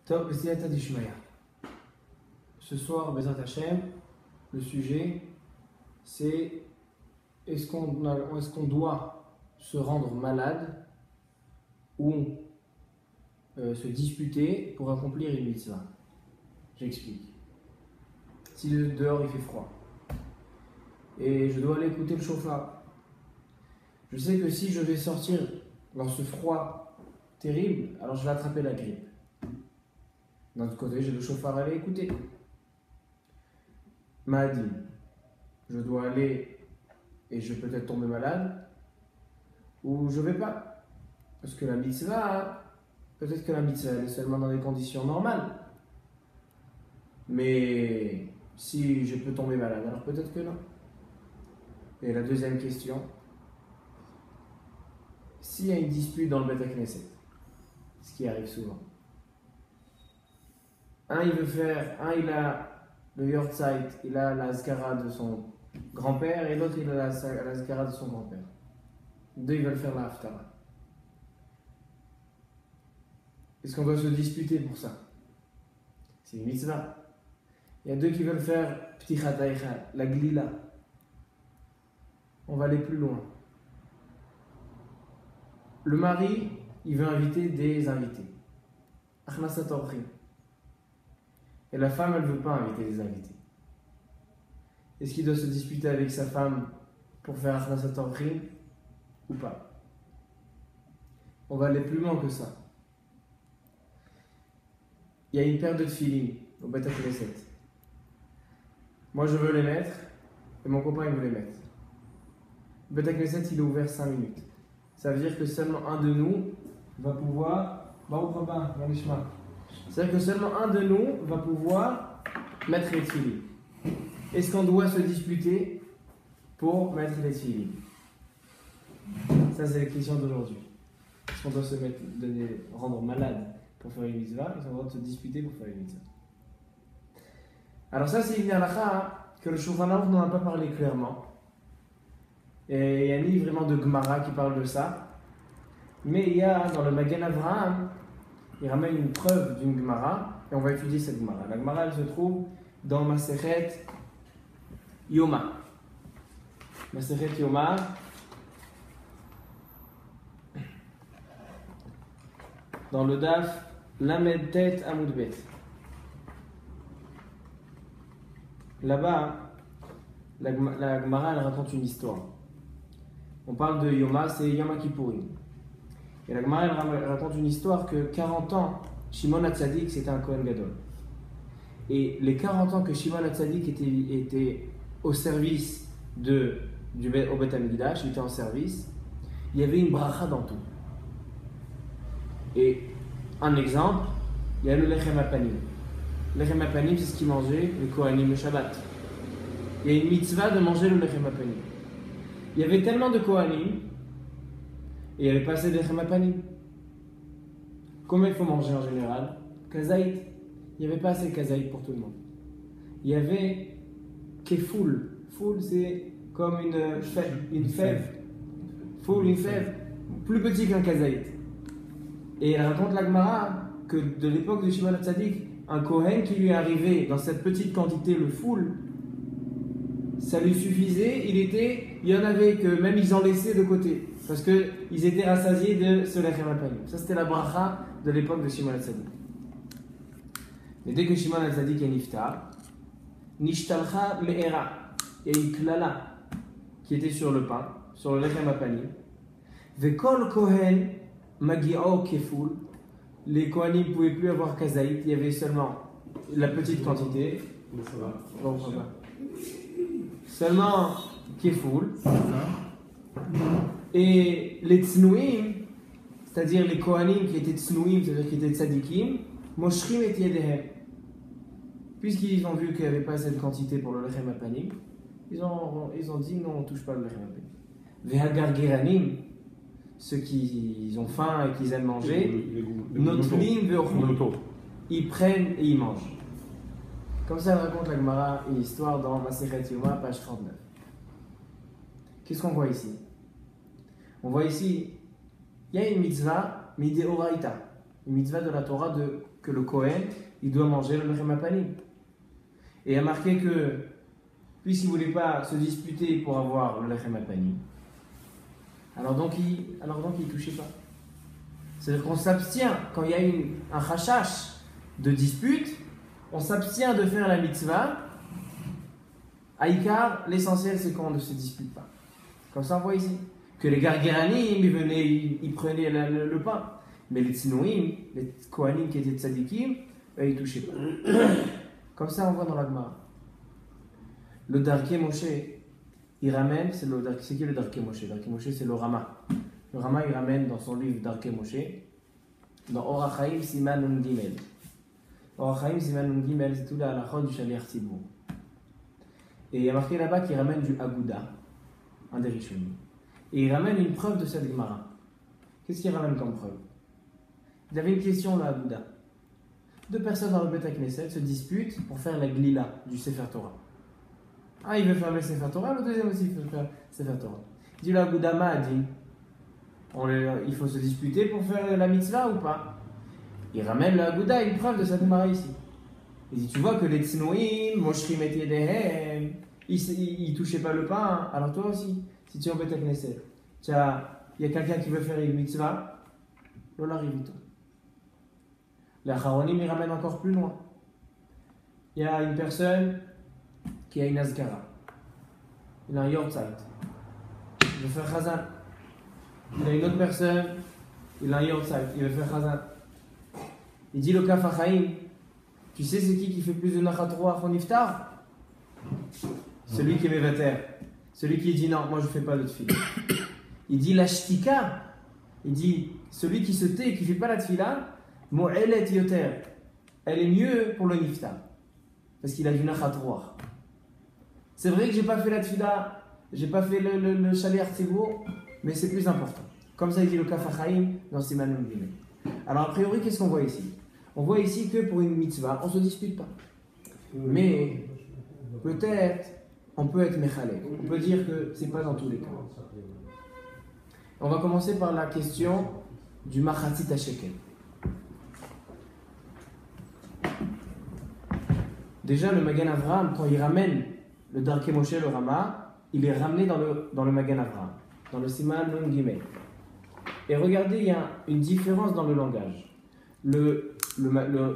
Top, ce soir, Bezrat Hashem, le sujet c'est est-ce qu'on doit se rendre malade ou se disputer pour accomplir une mitzvah. J'explique. Si dehors il fait froid et je dois aller écouter le chauffard, je sais que si je vais sortir dans ce froid terrible, alors je vais attraper la grippe. D'un autre côté, j'ai le chauffard à aller écouter. Mahadi, je dois aller et je vais peut-être tomber malade, ou je vais pas. Parce que la mitzvah, peut-être que la mitzvah elle est seulement dans des conditions normales. Mais si je peux tomber malade, alors peut-être que non. Et la deuxième question, s'il y a une dispute dans le Beth Knesset, ce qui arrive souvent, un il a le Yortzeit, il a la Azkara de son grand-père, et l'autre il a la Azkara de son grand-père. Deux ils veulent faire la Haftara. Est-ce qu'on doit se disputer pour ça? C'est une mitzvah. Il y a deux qui veulent faire Ptichat Eicha, la Glila. On va aller plus loin. Le mari, il veut inviter des invités. Achnasat Orchim. Et la femme, elle ne veut pas inviter des invités. Est-ce qu'il doit se disputer avec sa femme pour faire Achnasat Orchim ou pas? On va aller plus loin que ça. Il y a une paire de tefilines au Beth Knesset. Moi, je veux les mettre et mon copain, il veut les mettre. Le Beth Knesset, il est ouvert 5 minutes. Ça veut dire que seulement un de nous va pouvoir... C'est-à-dire que seulement un de nous va pouvoir mettre les tefilines. Est-ce qu'on doit se disputer pour mettre les tefilines? Ça, c'est la question d'aujourd'hui. Est-ce qu'on doit se rendre malade pour faire une mitzvah? Est-ce qu'on doit se disputer pour faire une mitzvah? Alors ça, c'est une halakha que le Shulchan Aruch n'en a pas parlé clairement. Et il n'y a ni vraiment de Gemara qui parle de ça. Mais il y a dans le Magen Avraham, il ramène une preuve d'une Gemara, et on va étudier cette Gemara. La Gemara, elle se trouve dans Masechet Yoma. Masechet Yoma, dans le Daf Lamed Tet Amud Bet. Là-bas, la Gemara, elle raconte une histoire. On parle de Yoma, c'est Yom Kippourim. Et la Gemara, elle raconte une histoire que 40 ans, Shimon HaTzadik, c'était un Kohen Gadol. Et les 40 ans que Shimon HaTzadik était au service au Beth Amikdash, il était en service, il y avait une bracha dans tout. Et un exemple, il y a le Lechem HaPanim. Le Lechem HaPanim, c'est ce qu'ils mangeaient les Kohanim le Shabbat. Il y a une mitzvah de manger le Lechem HaPanim. Il y avait tellement de Kohanim, et il n'y avait pas assez de Lechem HaPanim. Combien il faut manger en général? Kazaït. Il n'y avait pas assez de Kazaït pour tout le monde. Il y avait Kefoul. Foul, c'est comme une fève. Foul, une fève. Plus petit qu'un Kazaït. Et elle raconte la Gemara que de l'époque de Shimon HaTzadik, un Kohen qui lui est arrivé dans cette petite quantité, le foul, ça lui suffisait, il y en avait que même ils en laissaient de côté, parce qu'ils étaient rassasiés de ce Lechem HaPanim. Ça c'était la bracha de l'époque de Shimon HaTzadik. Mais dès que Shimon HaTzadik est niftar, Nishtalcha Me'era, il y a une klala qui était sur le pain, sur le Lechem HaPanim. Vekol Kohen Magi'o Keful, les Kohanim ne pouvaient plus avoir kazaït, il y avait seulement la petite quantité. Seulement Kefoul. Et les Tznuim, c'est-à-dire les Kohanim qui étaient Tznuim, c'est-à-dire qui étaient Tzadikim, Moshrim et Yedehem. Puisqu'ils ont vu qu'il n'y avait pas cette quantité pour le Lechem HaPanim, ils ont dit non, on ne touche pas le Lechem HaPanim. Vehagar Geranim, ceux qui ont faim et qui aiment manger, Notlim Ve'ochlim, ils prennent et ils mangent. Comme ça, elle raconte la Gemara une histoire dans Masechet Yoma, page 39. Qu'est-ce qu'on voit ici? On voit ici, il y a une mitzvah, midéoraïta. une mitzvah de la Torah que le Kohen, il doit manger le lechem hapanim. Et il y a marqué que, puisqu'il ne voulait pas se disputer pour avoir le lechem hapanim, alors donc il ne touchait pas. C'est-à-dire qu'on s'abstient, quand il y a un chachash de dispute, on s'abstient de faire la mitzvah. Aïkar, l'essentiel c'est qu'on ne se dispute pas. Comme ça on voit ici, que les gargeranim, ils venaient, ils prenaient le pain. Mais les tsinouim, les kohanim qui étaient tzadikim, eux ils ne touchaient pas. Comme ça on voit dans la Gemara. Le Darkei Moshe, il ramène, c'est qui le Darkei Moshe? Darkei Moshe c'est le Rama. Le Rama il ramène dans son livre Darkei Moshe, dans Or HaChaim Siman Nun Gimel. Or HaChaim Siman Nun Gimel, c'est tout la halakha du Shaliach Tzibur. Et il y a marqué là-bas qu'il ramène du Aguda, un des Rishonim. Et il ramène une preuve de cette Gemara. Qu'est-ce qu'il ramène comme preuve? Il avait une question là, Aguda. Deux personnes dans le Beth Knesset se disputent pour faire la glila du Sefer Torah. Ah, il veut faire le Sefer Torah, le deuxième aussi veut faire le Sefer Torah. Il dit le Aguda a dit il faut se disputer pour faire la mitzvah ou pas? Il ramène le Aguda une preuve de cette Gemara ici. Il dit tu vois que les Tsinouim, Moshrim et Yedehem, ils ne touchaient pas le pain, alors toi aussi, si tu es en Beth Knesset, il y a quelqu'un qui veut faire une mitzvah, l'Ola Rivito. Les Acharonim, ils ramènent encore plus loin. Il y a une personne qui a une azkara. Il a un yortzeit. Il veut faire chazan. Il a une autre personne, il a un yortzeit. Il veut faire chazan. Il dit le Kaf HaChaim, tu sais c'est qui fait plus de nachat ruach en iftar? Celui qui est mévater. Celui qui dit non, moi je ne fais pas de tfila. Il dit la shtika. Il dit celui qui se tait et qui ne fait pas la tfila, mo'elet yoter. Elle est mieux pour le niftar. Parce qu'il a du nachat ruach. C'est vrai que j'ai pas fait la tfila, j'ai pas fait le Shaliach Tzibur, mais c'est plus important. Comme ça il dit le Kaf HaChaim dans Siman Nun Gimel. Alors a priori qu'est-ce qu'on voit ici? On voit ici que pour une mitzvah, on ne se dispute pas. Mais peut-être on peut être mechalek. On peut dire que c'est pas dans tous les cas. On va commencer par la question du machatzit shekel. Déjà le Magen Avraham, quand il ramène le Darkei Moshe, le Rama, il est ramené dans le Magen Avraham, dans le Siman Nun Gimel. Et regardez, il y a une différence dans le langage. Le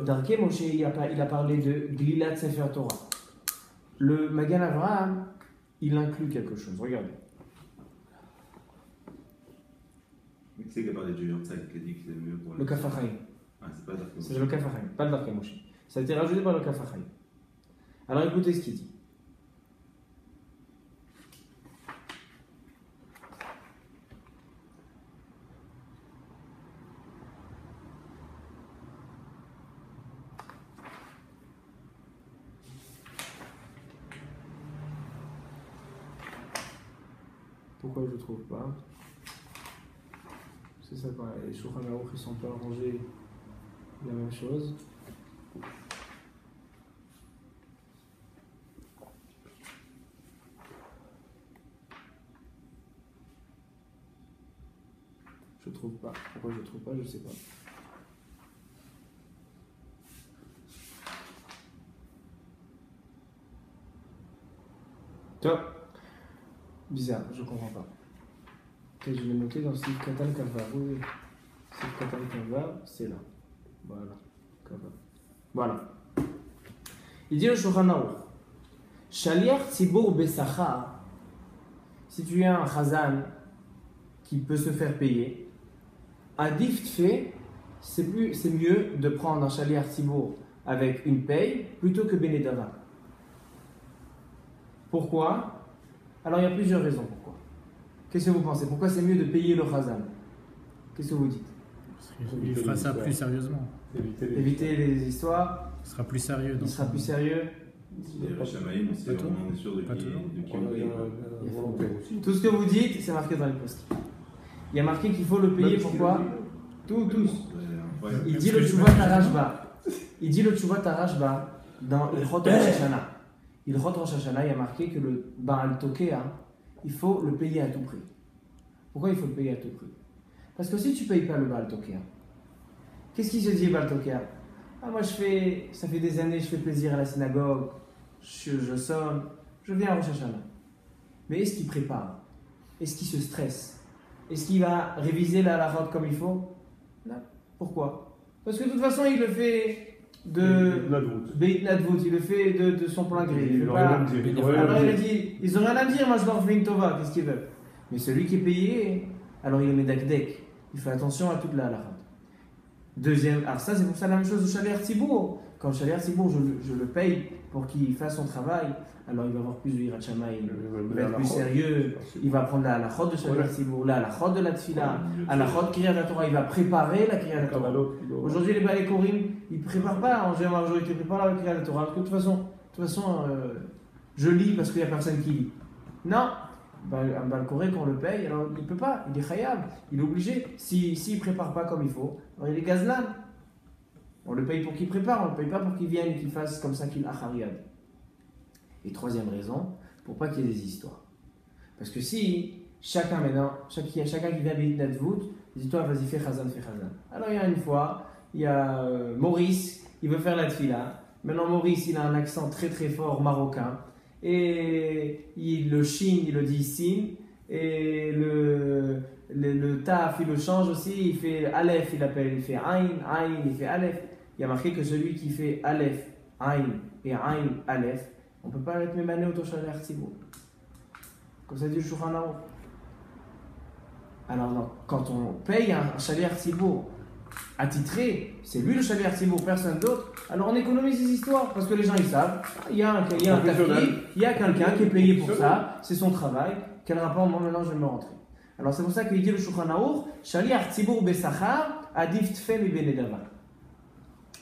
Darkei Moshe, il a parlé de Glilat Sefer Torah. Le Magen Avraham, il inclut quelque chose. Regardez. Mais qui c'est qui a parlé du Yortzeit qui a dit que c'est mieux pour le Kaf HaChaim. Ah, c'est pas le Darkei Moshe. C'est le Kaf HaChaim, pas le Darkei Moshe. Ça a été rajouté par le Kaf HaChaim. Alors écoutez ce qu'il dit. Pourquoi je ne trouve pas? C'est ça, quand les Shulchan Aruch ils sont pas arrangés la même chose. Je trouve pas. Pourquoi je trouve pas? Je sais pas. Top. Bizarre, je comprends pas. Ok, je l'ai noté dans Sif Katan Kava. Oui, oui. Sif Katan Kava, c'est là. Voilà. Kava. Voilà. Il dit le Shulchan Aruch. Shaliach Tzibur Besachar. Si tu as un chazan qui peut se faire payer, Adif Tfé, c'est mieux de prendre un Shaliach Tzibur avec une paye plutôt que Benedava. Pourquoi? Alors il y a plusieurs raisons pourquoi. Qu'est-ce que vous pensez? Pourquoi c'est mieux de payer le chazan? Qu'est-ce que vous dites? Il fera ça plus sérieusement. Éviter les histoires. Il sera plus sérieux. Il sera plus sérieux. Les Rachamaïm, on est sûr de qui Tout ce que vous dites, c'est marqué dans les postes. Il y a marqué qu'il faut le payer. Pourquoi? Tous. Il dit le Tshuvat Arashba. Il dit le Tshuvat Arashba dans le Chot Rosh Hashanah. Il Chot Rosh Hashanah, il y a marqué que le Baal Tokea, il faut le payer à tout prix. Pourquoi il faut le payer à tout prix? Parce que si tu ne payes pas le Baal Tokea, Qu'est-ce qu'il se dit, Baltoker? Ah, moi, ça fait des années, je fais plaisir à la synagogue, je sonne, je viens à Rosh Hashanah. Mais est-ce qu'il prépare? Est-ce qu'il se stresse? Est-ce qu'il va réviser la halachot comme il faut? Non. Pourquoi? Parce que de toute façon, il le fait Beit Nadvout, il le fait de son plein gré. Alors il a dit, ils n'ont rien à dire, moi je leur fais une tova, qu'est-ce qu'ils veulent? Mais celui qui est payé, alors il est médakdek, il fait attention à toute la halachot. Deuxième, alors ça c'est pour ça la même chose au Shaliach Tzibour. Quand le Shaliach Tzibour, je le paye pour qu'il fasse son travail, alors il va avoir plus de Yirat Shamayim, il va être plus sérieux, il va prendre la halachot de Shaliach Tzibour, la halachot de la Tfila, la halachot Kriyat Torah, il va préparer la Kriyat Torah. Aujourd'hui les Balei Korim, ils ne préparent pas, en général majorité, ils préparent la Kriyat Torah, parce que de toute façon je lis parce qu'il n'y a personne qui lit. Non, un Balkoré qu'on le paye, alors il ne peut pas, il est khayab, il est obligé. S'il ne prépare pas comme il faut, alors il est gazlan. On le paye pour qu'il prépare, on ne le paye pas pour qu'il vienne, qu'il fasse comme ça qu'il achariad. Et troisième raison, pour pas qu'il y ait des histoires. Parce que si chacun maintenant, chacun qui vient à Beit Nadvout, les histoires, vas-y, fais chazan, fais chazan. Alors il y a une fois, il y a Maurice, il veut faire la tfila. Maintenant Maurice, il a un accent très très fort marocain. Et le shin, il le dit sin. Et le taf, il le change aussi. Il fait aleph, il fait ayn, il fait aleph. Il y a marqué que celui qui fait aleph, ayn et ayn, aleph, on ne peut pas être mémané au Shaliach Tzibour. Comme ça dit le Shulchan Aruch. Alors non, quand on paye un Shaliach Tzibour attitré, c'est lui le Shaliach Tzibour, personne d'autre, alors on économise les histoires, parce que les gens ils savent, il y a un tafki, il y a quelqu'un qui est payé pour ça, c'est son travail, quel rapport, moi maintenant je vais me rentrer. Alors c'est pour ça qu'il dit le Shulchan Aruch, Shaliach Tzibour besachar, adif tfeh mi benedava.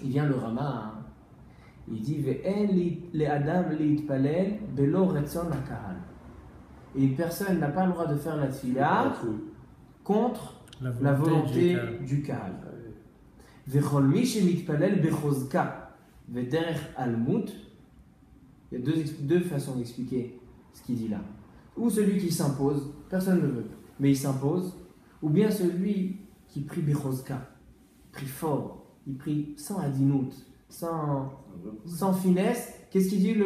Il vient le Rama, hein. Il dit Ve'en le adam li'itpalel belo retzon hakahal. Et une personne n'a pas le droit de faire la tfila contre la volonté du kahal. Ve'chol mi shemitpalel bechozka ve'derech almut. Il y a deux façons d'expliquer ce qu'il dit là. Ou celui qui s'impose, personne ne veut, mais il s'impose, ou bien celui qui prie bechozka, prie fort. Il prie sans adinout, sans finesse. Qu'est-ce qu'il dit le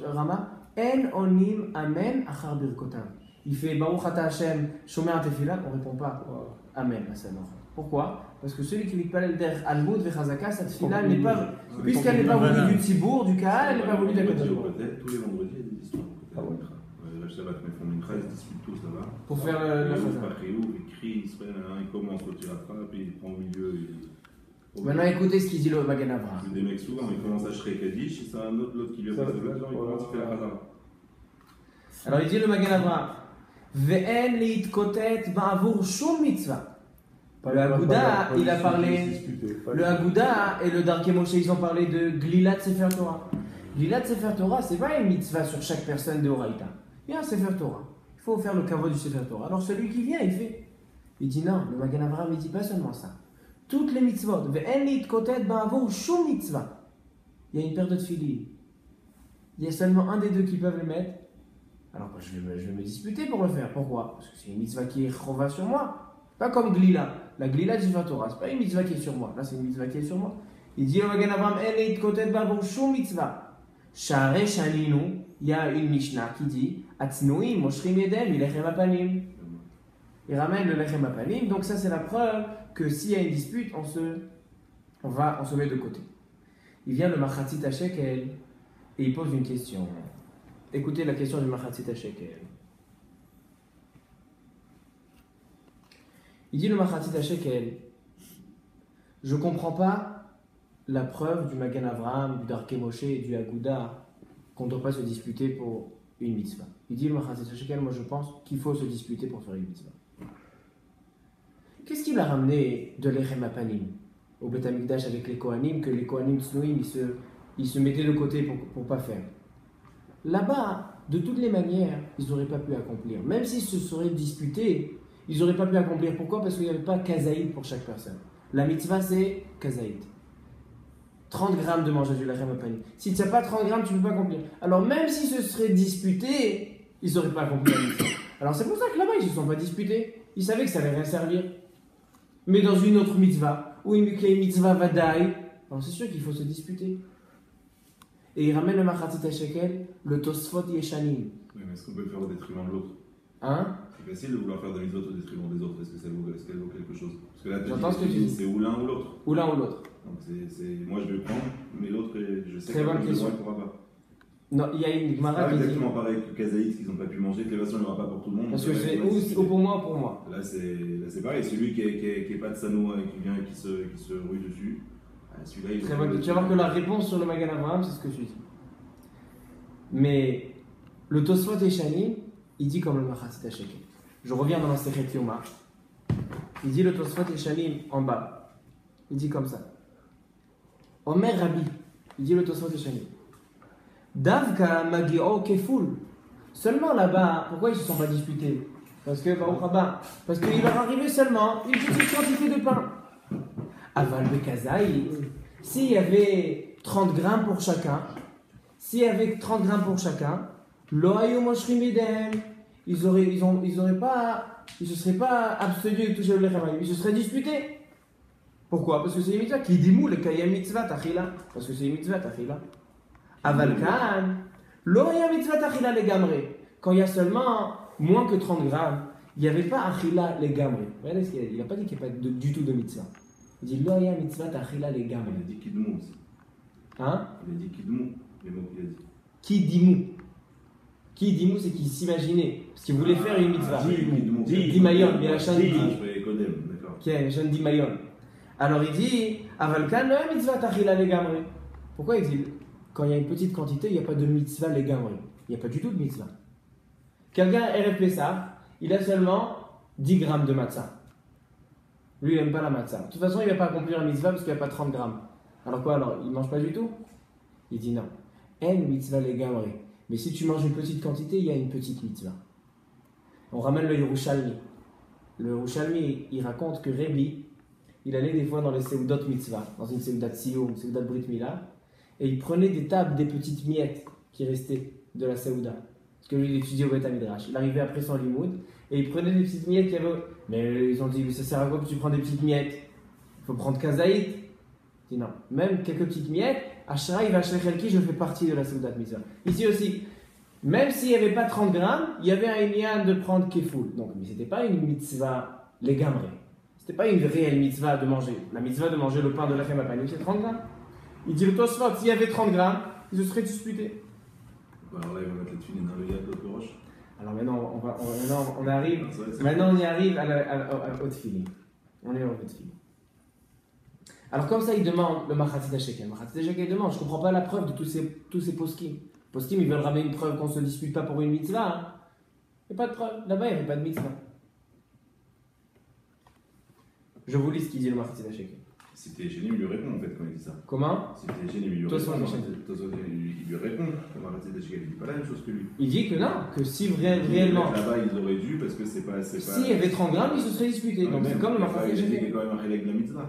Rama? En onim amen achar birkotav. Il fait Baruch ata Hashem shomer tefila, on ne répond pas amen à sa mort. Pourquoi? Parce que celui qui lui parle der almud vechazaka, cette tefila n'est pas, puisqu'elle n'est pas voulue du tzibour, du kahal, elle n'est pas voulue de la Tous les vendredis, il y a des histoires. Le Shabbat, mais font une crasse, ils discutent tous là-bas. Pour faire le chazan. Il crie, il commence au tiratra, puis il prend au milieu. Maintenant écoutez ce qu'il dit le Magen Avraham. C'est des mecs souvent, ils commencent à Shrek Kaddish, et c'est un autre qui vient passer de l'autre, il commence à faire la Khazan. Alors il dit le Magen Avraham Ve'en li'itkotet ba'avur shum mitzvah. Le Aguda, il a parlé. Le Aguda et le Darkei Moshe, ils ont parlé de Glilat Sefer Torah. Glilat Sefer Torah, c'est pas une mitzvah sur chaque personne de Horaïta. Il y a un Sefer Torah. Il faut faire le kavod du Sefer Torah. Alors celui qui vient, il fait. Il dit non, le Magen Avraham, il dit pas seulement ça. Toutes les mitzvot, ve'en li'itkotet ba'avur shum mitzvah. Il y a une paire de tefillin. Il y a seulement un des deux qui peuvent les mettre. Alors je vais me disputer pour le faire. Pourquoi? Parce que c'est une mitzvah qui est chova sur moi. Pas comme Glila. La Glila de Sefer Torah, c'est pas une mitzvah qui est sur moi. Là, c'est une mitzvah qui est sur moi. Il dit au Magen Avraham, en li'itkotet ba'avur shum mitzvah. Sha'arei shaninu, il y a une Mishnah qui dit, Atznoim moshrim yedem ilechem apanim. Il ramène le lechem apanim. Donc ça, c'est la preuve que s'il y a une dispute, on se met de côté. Il vient le Machatzit HaShekel et il pose une question. Écoutez la question du Machatzit HaShekel. Il dit le Machatzit HaShekel, je ne comprends pas la preuve du Magen Avraham, du Darkei Moshe et du Aguda qu'on ne doit pas se disputer pour une mitzvah. Il dit le Machatzit HaShekel, moi je pense qu'il faut se disputer pour faire une mitzvah. Qu'est-ce qui l'a ramené de l'Echem Apanim au Beth Amikdash avec les Kohanim, que les Kohanim Tznoïm, ils se mettaient de côté pour ne pas faire? Là-bas, de toutes les manières, ils n'auraient pas pu accomplir. Même s'ils se seraient disputés, ils n'auraient pas pu accomplir. Pourquoi? Parce qu'il n'y avait pas kazaïd pour chaque personne. La mitzvah, c'est kazaïd. 30 grammes de manger du Lechem Apanim. Si tu n'as pas 30 grammes, tu ne peux pas accomplir. Alors même s'ils se seraient disputés, ils n'auraient pas accompli la mitzvah. Alors c'est pour ça que là-bas, ils ne se sont pas disputés. Ils savaient que ça n'allait rien servir. Mais dans une autre mitzvah, ou une mitzvah vadaï. Alors c'est sûr qu'il faut se disputer. Et il ramène le Machatzit Shekel, le Tosfot Yeshanim. Oui, mais est-ce qu'on peut le faire au détriment de l'autre? Hein? C'est facile de vouloir faire des mitzvot au détriment des autres. Est-ce qu'elle vaut quelque chose? Parce que là, J'entends ce que tu dis. C'est ou l'un ou l'autre. Ou l'un ou l'autre. Donc moi je vais prendre, mais l'autre, je sais Très bonne que question. il ne pourra pas. Non, il y a une C'est Gemara pas qui dit. exactement pareil que Kazaïs qu'ils n'ont pas pu manger, que les façons il n'y aura pas pour tout le monde. Parce que c'est ou pour moi ou pour moi. Là c'est pareil, celui qui est pas de Sanoa et qui vient et qui se rue dessus, celui-là il Très bonne. Tu vas voir que la réponse sur le Magan Avraham, c'est ce que tu dis. Mais le Tosfot Yeshanim, il dit comme le Machatzit Shekel. Je reviens dans la Sechet Yoma. Il dit le Tosfot Yeshanim en bas. Il dit comme ça. Omer Rabbi. Il dit le Tosfot Yeshanim. Davka Magi'o Keful. Seulement là-bas, pourquoi ils ne se sont pas disputés? Parce que, parce qu'il leur arrivait seulement une petite quantité de pain. Aval Bekazaï, s'il y avait 30 grammes pour chacun, s'il y avait 30 grammes pour chacun, Loayu Moshrim Idem, ils se seraient pas abstenus de toucher le lechem, ils se seraient disputés. Pourquoi? Parce que c'est une mitzvah qui dit mou le kayem mitzvah tachila. Parce que c'est une mitzvah tachila. Aval kan, loya mitzvah tachila les gamré. Quand il y a seulement moins que 30 grammes, il n'y avait pas achila les gamré. Regardez ce qu'il a dit. Il n'a pas dit qu'il n'y a pas du tout de mitzvah. Il dit loya mitzvah tachila les gamré. Il a dit kidmou aussi. Hein? Il a dit kidmou, les mots qu'il a dit. Qui dit mou? Qui dit mou, c'est qu'il s'imaginait. Parce qu'il voulait faire une mitzvah. Dit mayon, il y a la chaîne dit. Je fais Kodem, d'accord. Qui est la chaîne dit mayon. Alors il dit, avalkan loya mitzvah tachila les gamré. Pourquoi il dit? Quand il y a une petite quantité, il n'y a pas de mitzvah les gamré. Il n'y a pas du tout de mitzvah. Quelqu'un RF Pessah, il a seulement 10 grammes de matzah. Lui, il n'aime pas la matzah. De toute façon, il ne va pas accomplir la mitzvah parce qu'il n'y a pas 30 grammes. Alors quoi alors? Il ne mange pas du tout? Il dit non. En mitzvah les gamré. Mais si tu manges une petite quantité, il y a une petite mitzvah. On ramène le Yerushalmi. Le Yerushalmi, il raconte que Rébi, il allait des fois dans les Seudot mitzvah, dans une Seudat Sion, une Seudat Brit Mila, et il prenait des tables, des petites miettes qui restaient de la Seuda. Parce que lui, il étudiait au Beth Midrash. Il arrivait après son limoud, et il prenait des petites miettes qu'il y avait. Mais ils ont dit, ça sert à quoi que tu prends des petites miettes? Il faut prendre Kazaït. Il dit non, même quelques petites miettes, Ashra, il va Shechelki, je fais partie de la Seudat mitzvah. Ici aussi, même s'il n'y avait pas 30 grammes, il y avait un inyan de prendre Kefoul. Donc, mais ce n'était pas une mitzvah les gamré. Ce n'était pas une réelle mitzvah de manger. La mitzvah de manger le pain de l'Achem Apanim, c'est 30 grammes. Il dit le Tosfot, s'il y avait 30 grammes, ils se seraient disputés. Alors là, il va mettre les tuiles dans le yad de l'autre roche. Alors maintenant, on arrive. Maintenant, on y arrive au tefilin. On est au tefilin. Alors comme ça, il demande le Machatzit Shekel. Machatzit Shekel demande, je ne comprends pas la preuve de tous ces poskim. Poskim, ils veulent ramener une preuve qu'on ne se dispute pas pour une mitzvah. Hein. Il n'y a pas de preuve. Là-bas, il n'y avait pas de mitzvah. Je vous lis ce qu'il dit le Machatzit Shekel. C'était gêné, il lui répond en fait quand il dit ça. Comment? C'était gêné, il lui répond. Il lui répond. Il dit pas la même chose que lui. Il dit que non, que si réellement. Là-bas, ils auraient dû parce que c'est pas. S'il y avait 30 grammes, ils se seraient disputés. Donc c'est comme le Machatzit Shekel. Il y a quand même un relègue de la mitzvah.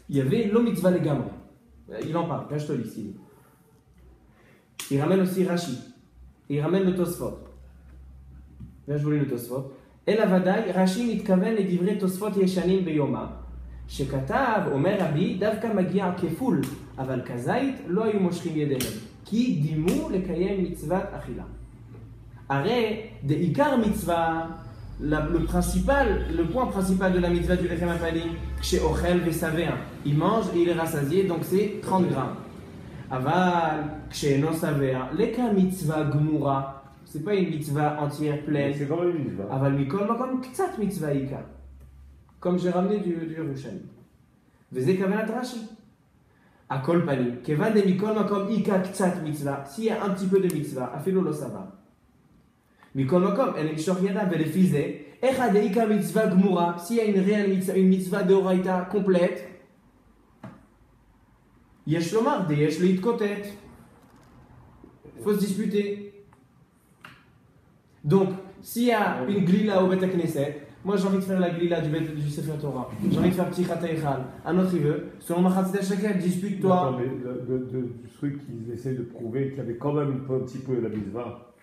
Il y avait l'eau mitzvah les gamré. Il en parle, là je te lis ici. Il ramène aussi Rashi. Et il ramène le Tosfot. Là je vous lis le Tosfot. El avadai, Rashi nitkaven et divrei Tosfot yeshanim beyoma. שכתב, אומר רבי, דווקא מגיע כפול, אבל כזית לא היו מושכים ידיהם, כי דימו לקיים מצוות אכילה. הרי דעיקר מצווה, le point principal de la mitzvah du lechem apanim, כשאוכל ושבע, il mange et il est rassasié, donc c'est 30 grammes. אבל כשאינו שבע, לקה מצווה גמורה, c'est pas une mitzvah entière pleine, c'est quand même une mitzvah. אבל מכל מקום קצת מצווה עיקר. Comme j'ai ramené du Yerushalmi. Veze kavanat Rashi. A kol panim. Kevan de mikol makom ika ktsat mitzvah. S'il y a un petit peu de mitzvah, afilo lo sava. Mikol makom, el imshor yada velefize. Echa de ika mitzvah gmura. S'il y a une réelle mitzvah, une mitzvah de oraita complète. Yesh lomar de yesh leit kotet. Il faut se disputer. Donc, s'il y a une glila au Bet Knesset, moi j'ai envie de faire la glila du Sefer Torah, j'ai envie de faire Ptichat Eichal, un autre il veut, selon Machatzit Shekel, dispute-toi. Attends, mais du truc qu'ils essaient de prouver qu'il y avait quand même un petit peu la mitzvah.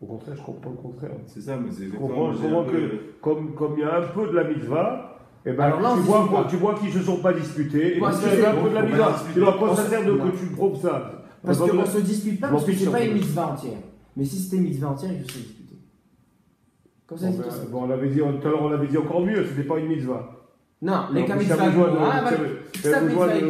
Au contraire, je comprends le contraire. C'est ça, mais c'est Je comprends que comme il y a un peu de la mitzvah, Et ben, Alors là, on tu vois qu'ils ne se sont pas disputés. Et Parce donc, que c'est c'est- un peu de la on peut mise pas en. discuter. Tu dois pas On ça se- sert de non. que tu prouves ça. Parce Parce qu'on que- ne se dispute pas, je parce m'en que fiche c'est pas un une peu. mitzvah entière. Mais si c'était une mitzvah entière, il faut se disputer. Comme ça, Bon, c'est ben, tout ça. bon, on l'avait dit, tout à l'heure, on l'avait dit encore mieux, c'était pas une mitzvah. Non, les Donc, mitzvah. ça besoin de- Ah, ça- bah, ça ça, besoin mitzvah, de-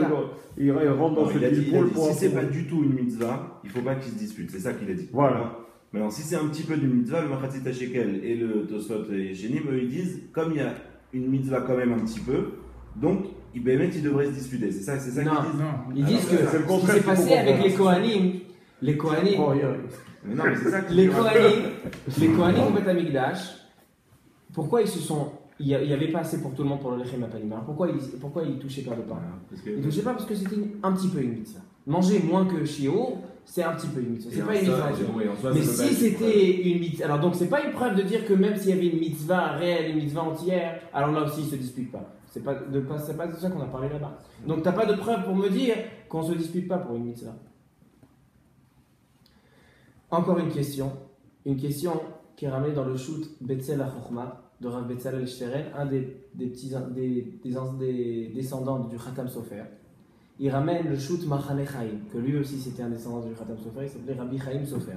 il a. il rentre dans Non, ce il a dit, petit pôle pour si c'est pour- pas du tout une mitzvah, il faut pas qu'ils se disputent. C'est ça qu'il a dit. Voilà. Maintenant, si c'est un petit peu d'une mitzvah, le Machatzit HaShekel et le Tosfot et Shenim, eux, ils disent, comme il y a une mitzvah quand même un petit peu, donc, ils devraient se disputer. C'est ça qu'ils Non. disent. Non. Ils Alors, disent c'est que le ce qui contraire s'est qu'il faut passé avec comprendre. les Kohanim, Oh, rien. Mais non, mais c'est ça qu'ils les Kohanim au Beth Amikdash, pourquoi ils se sont. Il n'y avait pas assez pour tout le monde pour le Lechem Apanim. Alors pourquoi ils touchaient pas le pain? Voilà, parce que- Ils touchaient pas parce que c'était un petit peu une mitzvah. Manger moins que Shio, c'est un petit peu une mitzvah. C'est pas une mitzvah. Mais si c'était une mitzvah, alors donc c'est pas une preuve de dire que même s'il y avait une mitzvah réelle, une mitzvah entière, alors là aussi ils se disputent pas. C'est pas de ça qu'on a parlé là-bas. Donc t'as pas de preuve pour me dire qu'on se dispute pas pour une mitzvah. Encore une question qui est ramenée dans le shoot Betzel HaChochma de Rav Betzalel Shteren, un des descendants du Khatam Sofer. Il ramène le shoot Machane Chaim, que lui aussi c'était un descendant du Khatam Sofer, il s'appelait Rabbi Chaim Sofer.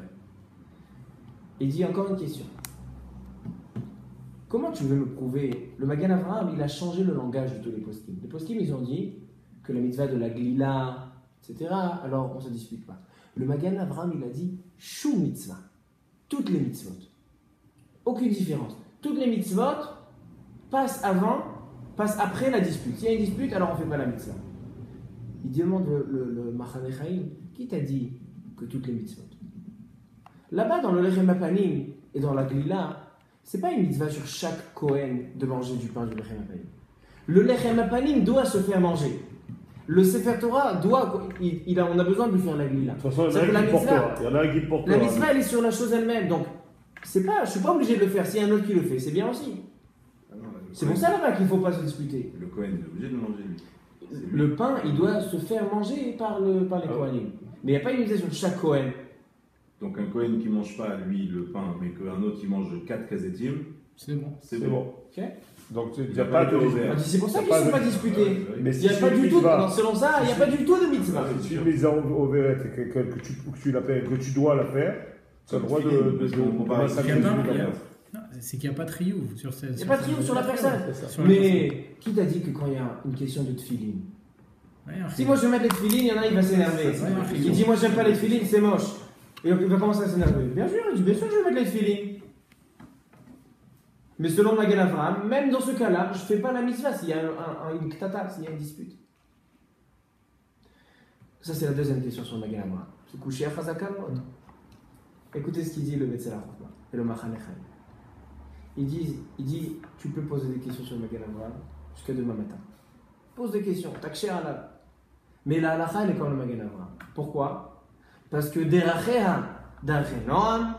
Il dit encore une question. Comment tu veux me prouver? Le Magan Avraham, il a changé le langage de tous les poskim. Les poskim, ils ont dit que la mitzvah de la glila, etc., alors on ne se dispute pas. Le Magan Avraham, il a dit Shou mitzvah. Toutes les mitzvot. Aucune différence. Toutes les mitzvot passent après la dispute. S'il y a une dispute, alors on ne fait pas la mitzvah. Il demande le Machane Chaim, qui t'a dit que toutes les mitzvot? Là-bas, dans le Lechem Apanim et dans la glila, c'est pas une mitzvah sur chaque Kohen de manger du pain du Lechem Apanim. Le Lechem Apanim doit se faire manger. Le Sefer Torah doit, on a besoin de lui faire la glila. De toute façon, il y C'est en que a la un qui mitzvah- portera. Il y en a un qui portera. La mitzvah, elle est sur la chose elle-même. Donc, je ne suis pas obligé de le faire. S'il y a un autre qui le fait, c'est bien aussi. Ah non, le C'est Kohen- pour ça là-bas qu'il ne faut pas se disputer. Le Kohen est obligé de manger lui. C'est lui. Le pain, il doit se faire manger par les Kohanim. Mais il n'y a pas une mitzvah sur chaque Kohen. Donc un Kohen qui mange pas lui le pain, mais qu'un autre qui mange 4 kazetim, C'est bon. c'est C'est bon. bon. Ok. Donc, il Il n'y a a pas pas de. été ouvert. C'est pour ça Il y qu'ils a ne sont pas pas de- disputés. Mais Il n'y a si pas c'est du une tout, mitzvah- non, selon ça, il n'y a pas du tout de mitzvah. Si tu mets en vérité tu as le droit de Parce qu'on compare avec Il y a pas- il y a- de. Non, c'est qu'il n'y a pas de triouf sur cette. Il n'y a pas de triomphe sur la personne. Sur la Mais qui t'a dit que quand il y a une question de tefilin? personne. Ouais, Si moi je vais mettre les tefilin, il y en a, il va s'énerver. Ça, c'est Il dit moi j'aime pas les tefilin, c'est moche. Et donc il va commencer à s'énerver. Bien sûr, il dit bien sûr je vais mettre les tefilin. Mais selon Magan Avraham, même dans ce cas-là, je ne fais pas la mitzvah s'il y a une ktata, s'il y a une dispute. Ça c'est la deuxième question sur Magan Avraham. C'est couché à Chazaka. Écoutez ce qu'il dit le Betzel HaChochma et le Machane Chaim. Il dit, tu peux poser des questions sur le Magan Avraham jusqu'à demain matin. Pose des questions, takshir alab. Mais la halakha, elle est comme le Magan Avraham. Pourquoi? Parce que derachea darche noam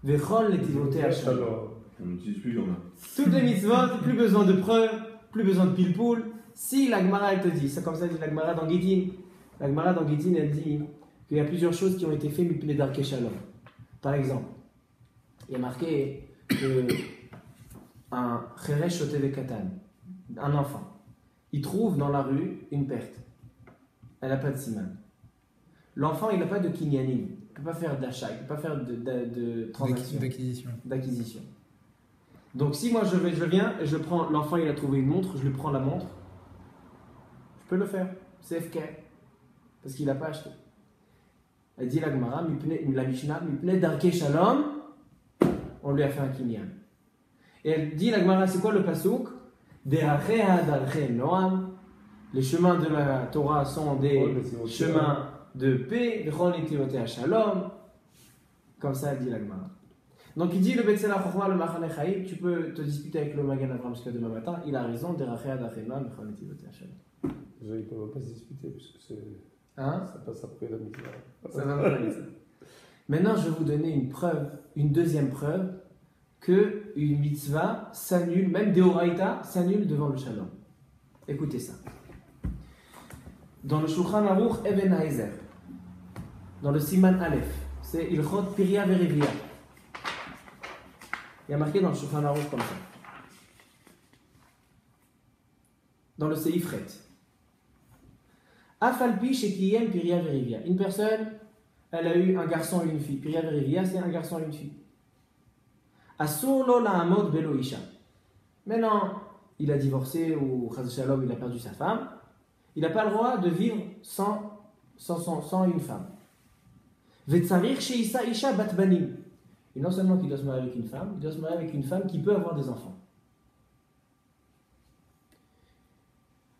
vechol letivotei shalom. Alors, On n'utilise plus, il y en a. Toutes les mitzvot, plus besoin de preuves, plus besoin de pile-poule. Si la Gemara, elle te dit, c'est comme ça dit la Gemara dans Gittin. La Gemara dans Gittin, elle dit qu'il y a plusieurs choses qui ont été faites mipnei darke shalom. Par exemple, il y a marqué que un cheresh shoteve katan, un enfant, il trouve dans la rue une perte. Elle n'a pas de siman. L'enfant, il n'a pas de kinyanim. Il ne peut pas faire d'achat, il ne peut pas faire de transaction, D'acquisition. d'acquisition. Donc si moi je viens et je prends, l'enfant il a trouvé une montre, je lui prends la montre, je peux le faire. C'est FK. Parce qu'il n'a pas acheté. Elle dit la Gemara, la Mishnah, Mipnei darke shalom, on lui a fait un kinyan. Et elle dit la Gemara, c'est quoi le pasouk? Derachea darche noam. Les chemins de la Torah sont des chemins de paix, vechol letivotei shalom. Comme ça, elle dit la Gemara. Donc il dit le Betzel HaChochma, le Machane Chaim, tu peux te disputer avec le Magan Avraham jusqu'à demain matin, il a raison, derachea darche noam, vechol letivotei shalom. déjà, ils ne peuvent pas se disputer, parce que Hein? ça passe après la mitzvah. Ça va me ça. Maintenant, je vais vous donner une preuve, une deuxième preuve, que une mitzvah s'annule, même Deoraita s'annule devant le shalom. Écoutez ça. Dans le Shulchan Aruch Eben Haezer, dans le Siman Aleph, c'est Ilchot Piria Verivia. Il y a marqué dans le Shulchan Aruch comme ça. dans le Seifret. Afalpi Shekiyem Piria Verivia. Une personne, elle a eu un garçon et une fille. Piria Verivia, c'est un garçon et une fille. Asur lo la'amod belo isha. Maintenant, il a divorcé ou Chaz Shalom, il a perdu sa femme. Il n'a pas le droit de vivre sans une femme. Vetzarir sheisa isha bat banim. Et non seulement qu'il doit se marier avec une femme, il doit se marier avec une femme qui peut avoir des enfants.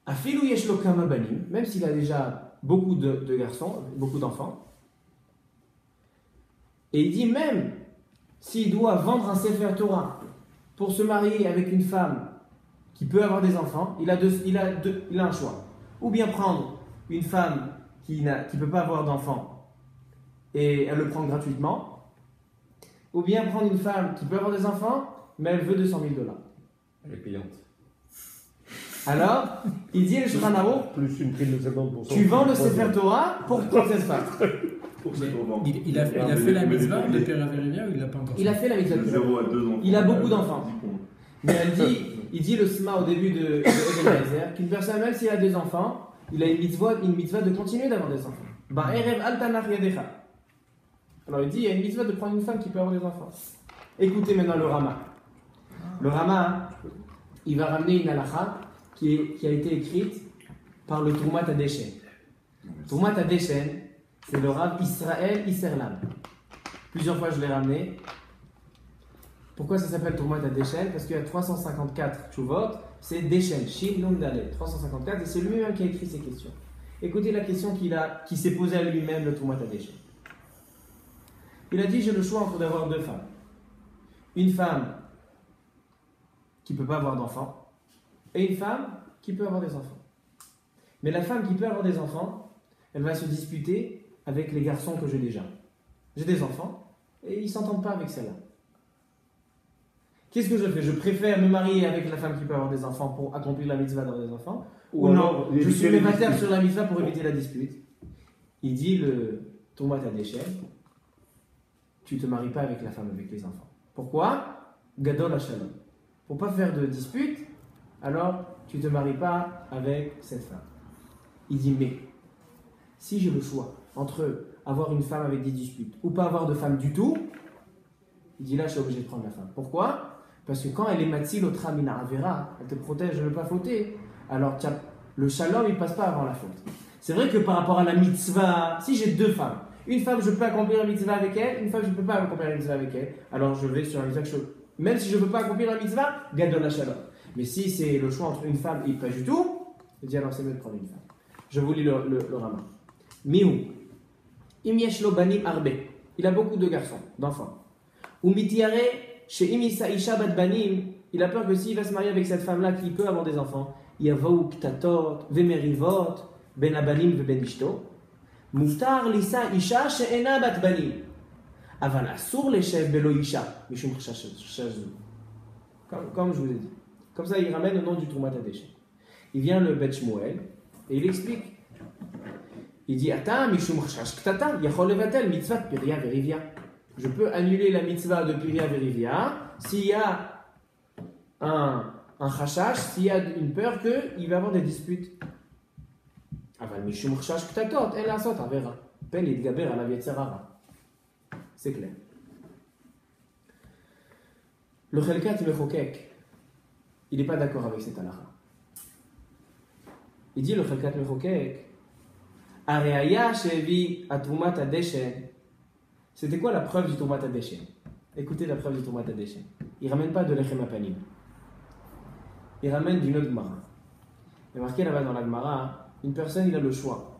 Afilu yesh lo kama banim, même s'il a déjà beaucoup de garçons, beaucoup d'enfants. Et il dit même s'il doit vendre un Sefer Torah pour se marier avec une femme qui peut avoir des enfants, il a un choix. Ou bien prendre une femme qui ne peut pas avoir d'enfants et elle le prend gratuitement, ou bien prendre une femme qui peut avoir des enfants, mais elle veut $200 000. Elle est payante. Alors, il dit le Shulchan Aruch, Plus une prime de 50%. tu vends le Sefer Torah pour prendre cette femme. Il a fait la mitzvah de Piria Verivia ou il l'a pas encore fait? Il a fait la mitzvah. 0 à 2 ans. Il a beaucoup d'enfants. Mais il dit le Sma au début de Ebenezer qu'une personne, même s'il a des enfants, il a une mitzvah de continuer d'avoir des enfants. Ba'erev al tanach yadecha. Alors il dit, il y a une mitzvah de prendre une femme qui peut avoir des enfants. Écoutez maintenant le Rama. Le Rama, il va ramener une halakha qui a été écrite par le Troumat Adeshen. Troumat Adeshen, c'est le Rav Israël Isserlam. Plusieurs fois je l'ai ramené. Pourquoi ça s'appelle Troumat Adeshen? Parce qu'il y a 354 tchouvot, c'est Deshen, Shin Nun Dalet, 354, et c'est lui-même qui a écrit ces questions. Écoutez la question qui s'est posée à lui-même, le Troumat Adeshen. Il a dit, j'ai le choix entre d'avoir deux femmes. Une femme qui ne peut pas avoir d'enfants, et une femme qui peut avoir des enfants. Mais la femme qui peut avoir des enfants, elle va se disputer avec les garçons que j'ai déjà. J'ai des enfants, et ils ne s'entendent pas avec celle-là. Qu'est-ce que je fais? Je préfère me marier avec la femme qui peut avoir des enfants pour accomplir la mitzvah d'avoir des enfants, ou non, je suis légataire sur la mitzvah pour éviter la dispute. Il dit le Troumat Adeshen, tu ne te maries pas avec la femme avec les enfants. Pourquoi? Gadol HaShalom. Pour ne pas faire de dispute, alors tu ne te maries pas avec cette femme. Il dit, mais si j'ai le choix entre avoir une femme avec des disputes ou pas avoir de femme du tout, il dit là, je suis obligé de prendre la femme. Pourquoi? Parce que quand elle est matzil otra mina avera, elle te protège de ne pas fauter, alors le shalom, il ne passe pas avant la faute. C'est vrai que par rapport à la mitzvah, si j'ai deux femmes, une femme, je peux accomplir la mitzvah avec elle, une femme, je ne peux pas accomplir la mitzvah avec elle, alors je vais sur la mitzvah que même si je ne peux pas accomplir la mitzvah, gadol shalom. Mais si c'est le choix entre une femme et pas du tout, je dis alors c'est mieux de prendre une femme. Je vous lis le Rama. Miou. Im yesh lo banim arbe. Il a beaucoup de garçons, d'enfants. Ou mitiare, chez imisa isha bat banim, il a peur que s'il va se marier avec cette femme-là qui peut avoir des enfants, yavou ktatot, vemerivot, ben abanim ve ben ishto, muftar lisa isha she'ena bat banim. Aval asur leshev belo isha, mishum chashazou. Comme je vous ai dit. Comme ça, il ramène le nom du Troumat Adeshen. Il vient le Bet Shmuel et il explique. Il dit Ata mishum chash ktata yachol levatel mitzvah Piria Verivia. Je peux annuler la mitzvah de Piria Verivia s'il y a un chashash, s'il y a une peur qu'il va y avoir des disputes. Aval mishum chash ktatot el asot avera pen yitgaber alav yetzerara. C'est clair. Le Chelkat Mechokek, il n'est pas d'accord avec cette halakha. Il dit le Chelkat Mechokek, Areaya shevi atrumat adeshen. C'était quoi la preuve du Troumat Adeshen? Écoutez la preuve du Troumat Adeshen. Il ne ramène pas de Lechem Apanim. Il ramène d'une autre Gemara. Il est marqué là-bas dans la Gemara, une personne il a le choix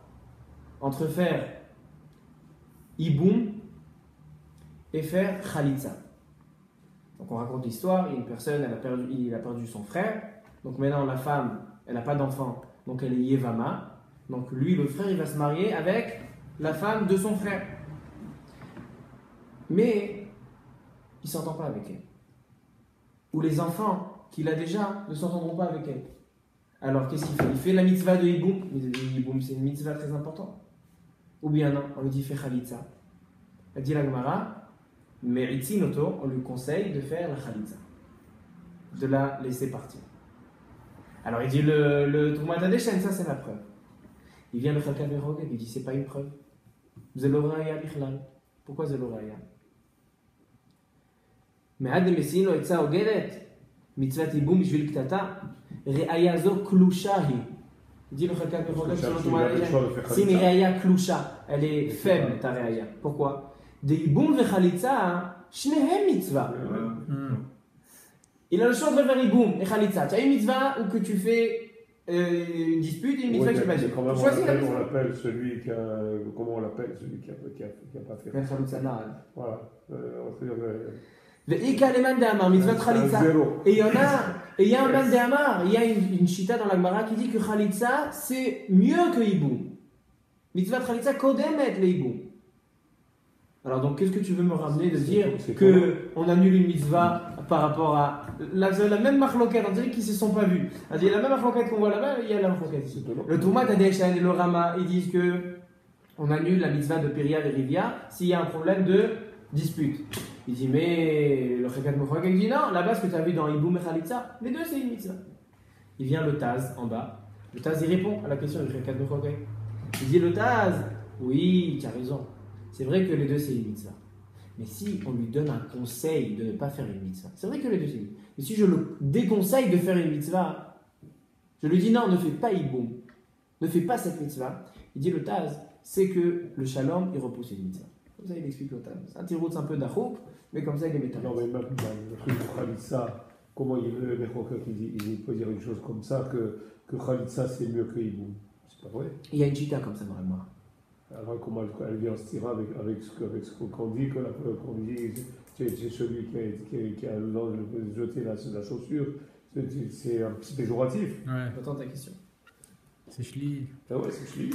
entre faire Iboum et faire Khalitza. Donc on raconte l'histoire, il y a une personne, il a perdu son frère, donc maintenant la femme, elle n'a pas d'enfant, donc elle est Yevama, donc lui, le frère, il va se marier avec la femme de son frère. Mais il ne s'entend pas avec elle. Ou les enfants qu'il a déjà ne s'entendront pas avec elle. Alors qu'est-ce qu'il fait? Il fait la mitzvah de Yiboum, Yiboum c'est une mitzvah très importante. Ou bien non, on lui dit fais Khalitza. Elle dit la Gemara, mais Itzinoto, on lui conseille de faire la Khalitza, de la laisser partir. Alors il dit le Troumat Hadeshen, ça c'est la preuve. Il vient le Chalka Verogek, il dit c'est pas une preuve. Zeloraya Bichlal. Pourquoi Zeloraya? Mais Ad Messin lo etza ogedet. Mitzvat Iboum Bishvil Ktata. Reaya zo klushahi. Il dit le Chalka Verogek sur le Troumat Hadeshen. C'est une Reaya klusha. Elle est faible, ta Reaya. Pourquoi? De Iboum Vechalitza, Shnehem Mitzvah. Il a le choix de faire Iboum et Khalitza. Tu as une mitzvah ou que tu fais une dispute et une mitzvah qui n'est pas dite. Choisis la mitzvah. On l'appelle celui qui a. Comment on l'appelle celui qui a pas fait. Voilà. Le Ika le man de Amar, mitzvah Khalitza. Et il y a un man de Amar, il y a une chita dans la Gemara qui dit que Khalitza c'est mieux que Iboum. Mitzvah Khalitza kodemet le Iboum. Alors donc qu'est-ce que tu veux me ramener de dire qu'on annule une mitzvah par rapport à la même marloquette, on dirait qu'ils ne se sont pas vus. La même marloquette qu'on voit là-bas, il y a la marloquette ici. Le Troumat Hadeshen et le Rama, ils disent qu'on annule la mitzvah de Peria et Rivia s'il y a un problème de dispute. Il dit mais le Chekat Mofrag dit non, là-bas ce que tu as vu dans Iboum et Khalitza, les deux c'est une mitzvah. Il vient le Taz en bas. Le Taz il répond à la question du Chekat Mofrag. Il dit le Taz, oui, tu as raison. C'est vrai que les deux c'est une mitzvah. Mais si on lui donne un conseil de ne pas faire une mitzvah, c'est vrai que les deux c'est une mitzvah. Mais si je le déconseille de faire une mitzvah, je lui dis non, ne fais pas Iboum, ne fais pas cette mitzvah. Il dit le Taz, c'est que le shalom il repousse une mitzvah. Comme ça il explique le Taz. C'est un tirout un peu d'achoup, mais comme ça il est métal. Non mais même le truc de Khalitza, comment il peut dire une chose comme ça que Khalitza c'est mieux que Iboum? C'est pas vrai. Il y a une chita comme ça dans la Gemara. Alors comment elle vient se tirer avec ce qu'on dit, qu'on dit c'est celui qui a jeté la chaussure, c'est un petit péjoratif. Ouais. Attends ta question. C'est chli. Ah ouais, c'est chli.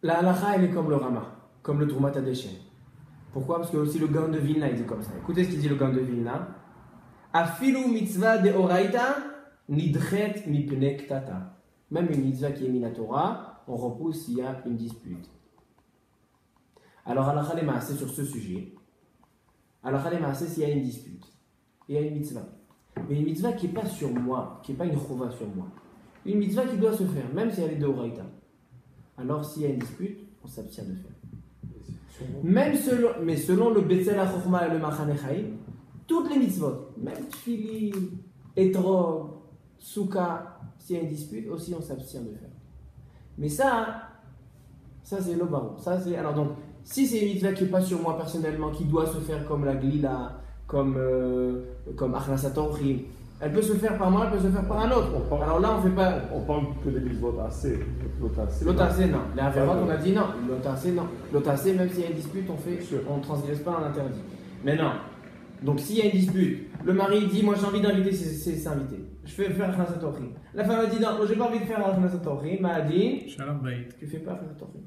La halacha elle est comme le Rama, comme le Troumat Hadeshen. Pourquoi? Parce que aussi le Gaon de Vilna il dit comme ça. Écoutez ce qu'il dit le Gaon de Vilna. Afilu mitzvah de oraita nidchet mipne ktata. Même une mitzvah qui est minatora, on repousse s'il y a une dispute. Alors, halakha le maaseh sur ce sujet, halakha le maaseh s'il y a une dispute, il y a une mitzvah. Mais une mitzvah qui n'est pas sur moi, qui n'est pas une chouva sur moi. Une mitzvah qui doit se faire, même si elle est de oraita. Alors, s'il y a une dispute, on s'abstient de faire. Même selon le Betzel HaChochma et le Machane Chaim, toutes les mitzvot, même Tfili, Etrog, Souka, s'il y a une dispute, aussi on s'abstient de faire. Mais ça c'est le baron. Alors donc, si c'est une mitzvah qui n'est pas sur moi personnellement, qui doit se faire comme la glila, comme Achnasat Orchim, elle peut se faire par moi, elle peut se faire par un autre. Alors là, on fait pas. On parle que des mitzvot assez. L'otacé, non. Les avérotes, on a dit non. L'otacé, non. L'otacé, même s'il y a une dispute, on ne transgresse pas un interdit. Mais non. Donc s'il y a une dispute, le mari dit moi j'ai envie d'inviter ses invités. Je fais faire Achnasat Orchim. La femme a dit non, moi j'ai pas envie de faire Achnasat Orchim. M'a dit Shalom Bayit. Tu fais pas Achnasat Orchim.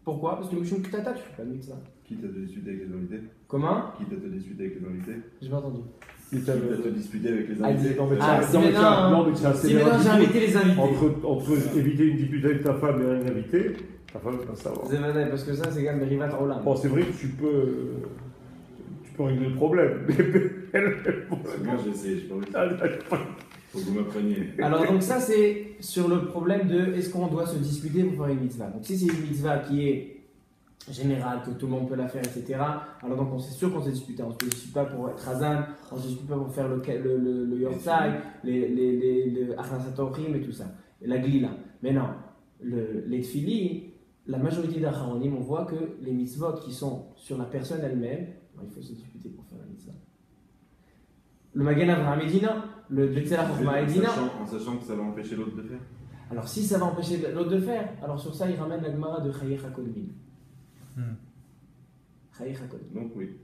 Pourquoi? Parce que Mishum Ktata, tu fais pas de mitzvah. Qui t'a disputé avec les invités? Comment? Qui t'a disputé avec les invités? J'ai pas entendu. Qui t'a disputé avec les invités? Si maintenant j'ai invité les invités. Entre éviter une dispute avec ta femme et un invité, ta femme va savoir. C'est vrai, parce que ça c'est quand même Rivat Rolam. Bon, c'est vrai que tu peux régler le problème. Moi j'essaie, je peux. Faut que vous m'appreniez. Alors donc ça c'est sur le problème de est-ce qu'on doit se disputer pour faire une mitzvah. Donc si c'est une mitzvah qui est générale, que tout le monde peut la faire, etc. Alors donc on c'est sûr qu'on s'est disputé. On ne se dispute pas pour être Hazan, on ne se dispute pas pour faire le Yortzai, le Achnasat Orchim et tout ça. Et la Glila. Mais non, les Tfili, la majorité d'Acharonim, on voit que les mitzvot qui sont sur la personne elle-même, il faut se disputer pour faire la mitzvah. Le Magen Avraham dit non, le Betzel HaChochma dit non. En sachant que ça va empêcher l'autre de faire. Alors si ça va empêcher l'autre de faire, alors sur ça il ramène la Gemara de Chayech HaKodmin. Chayech HaKodmin. Donc oui.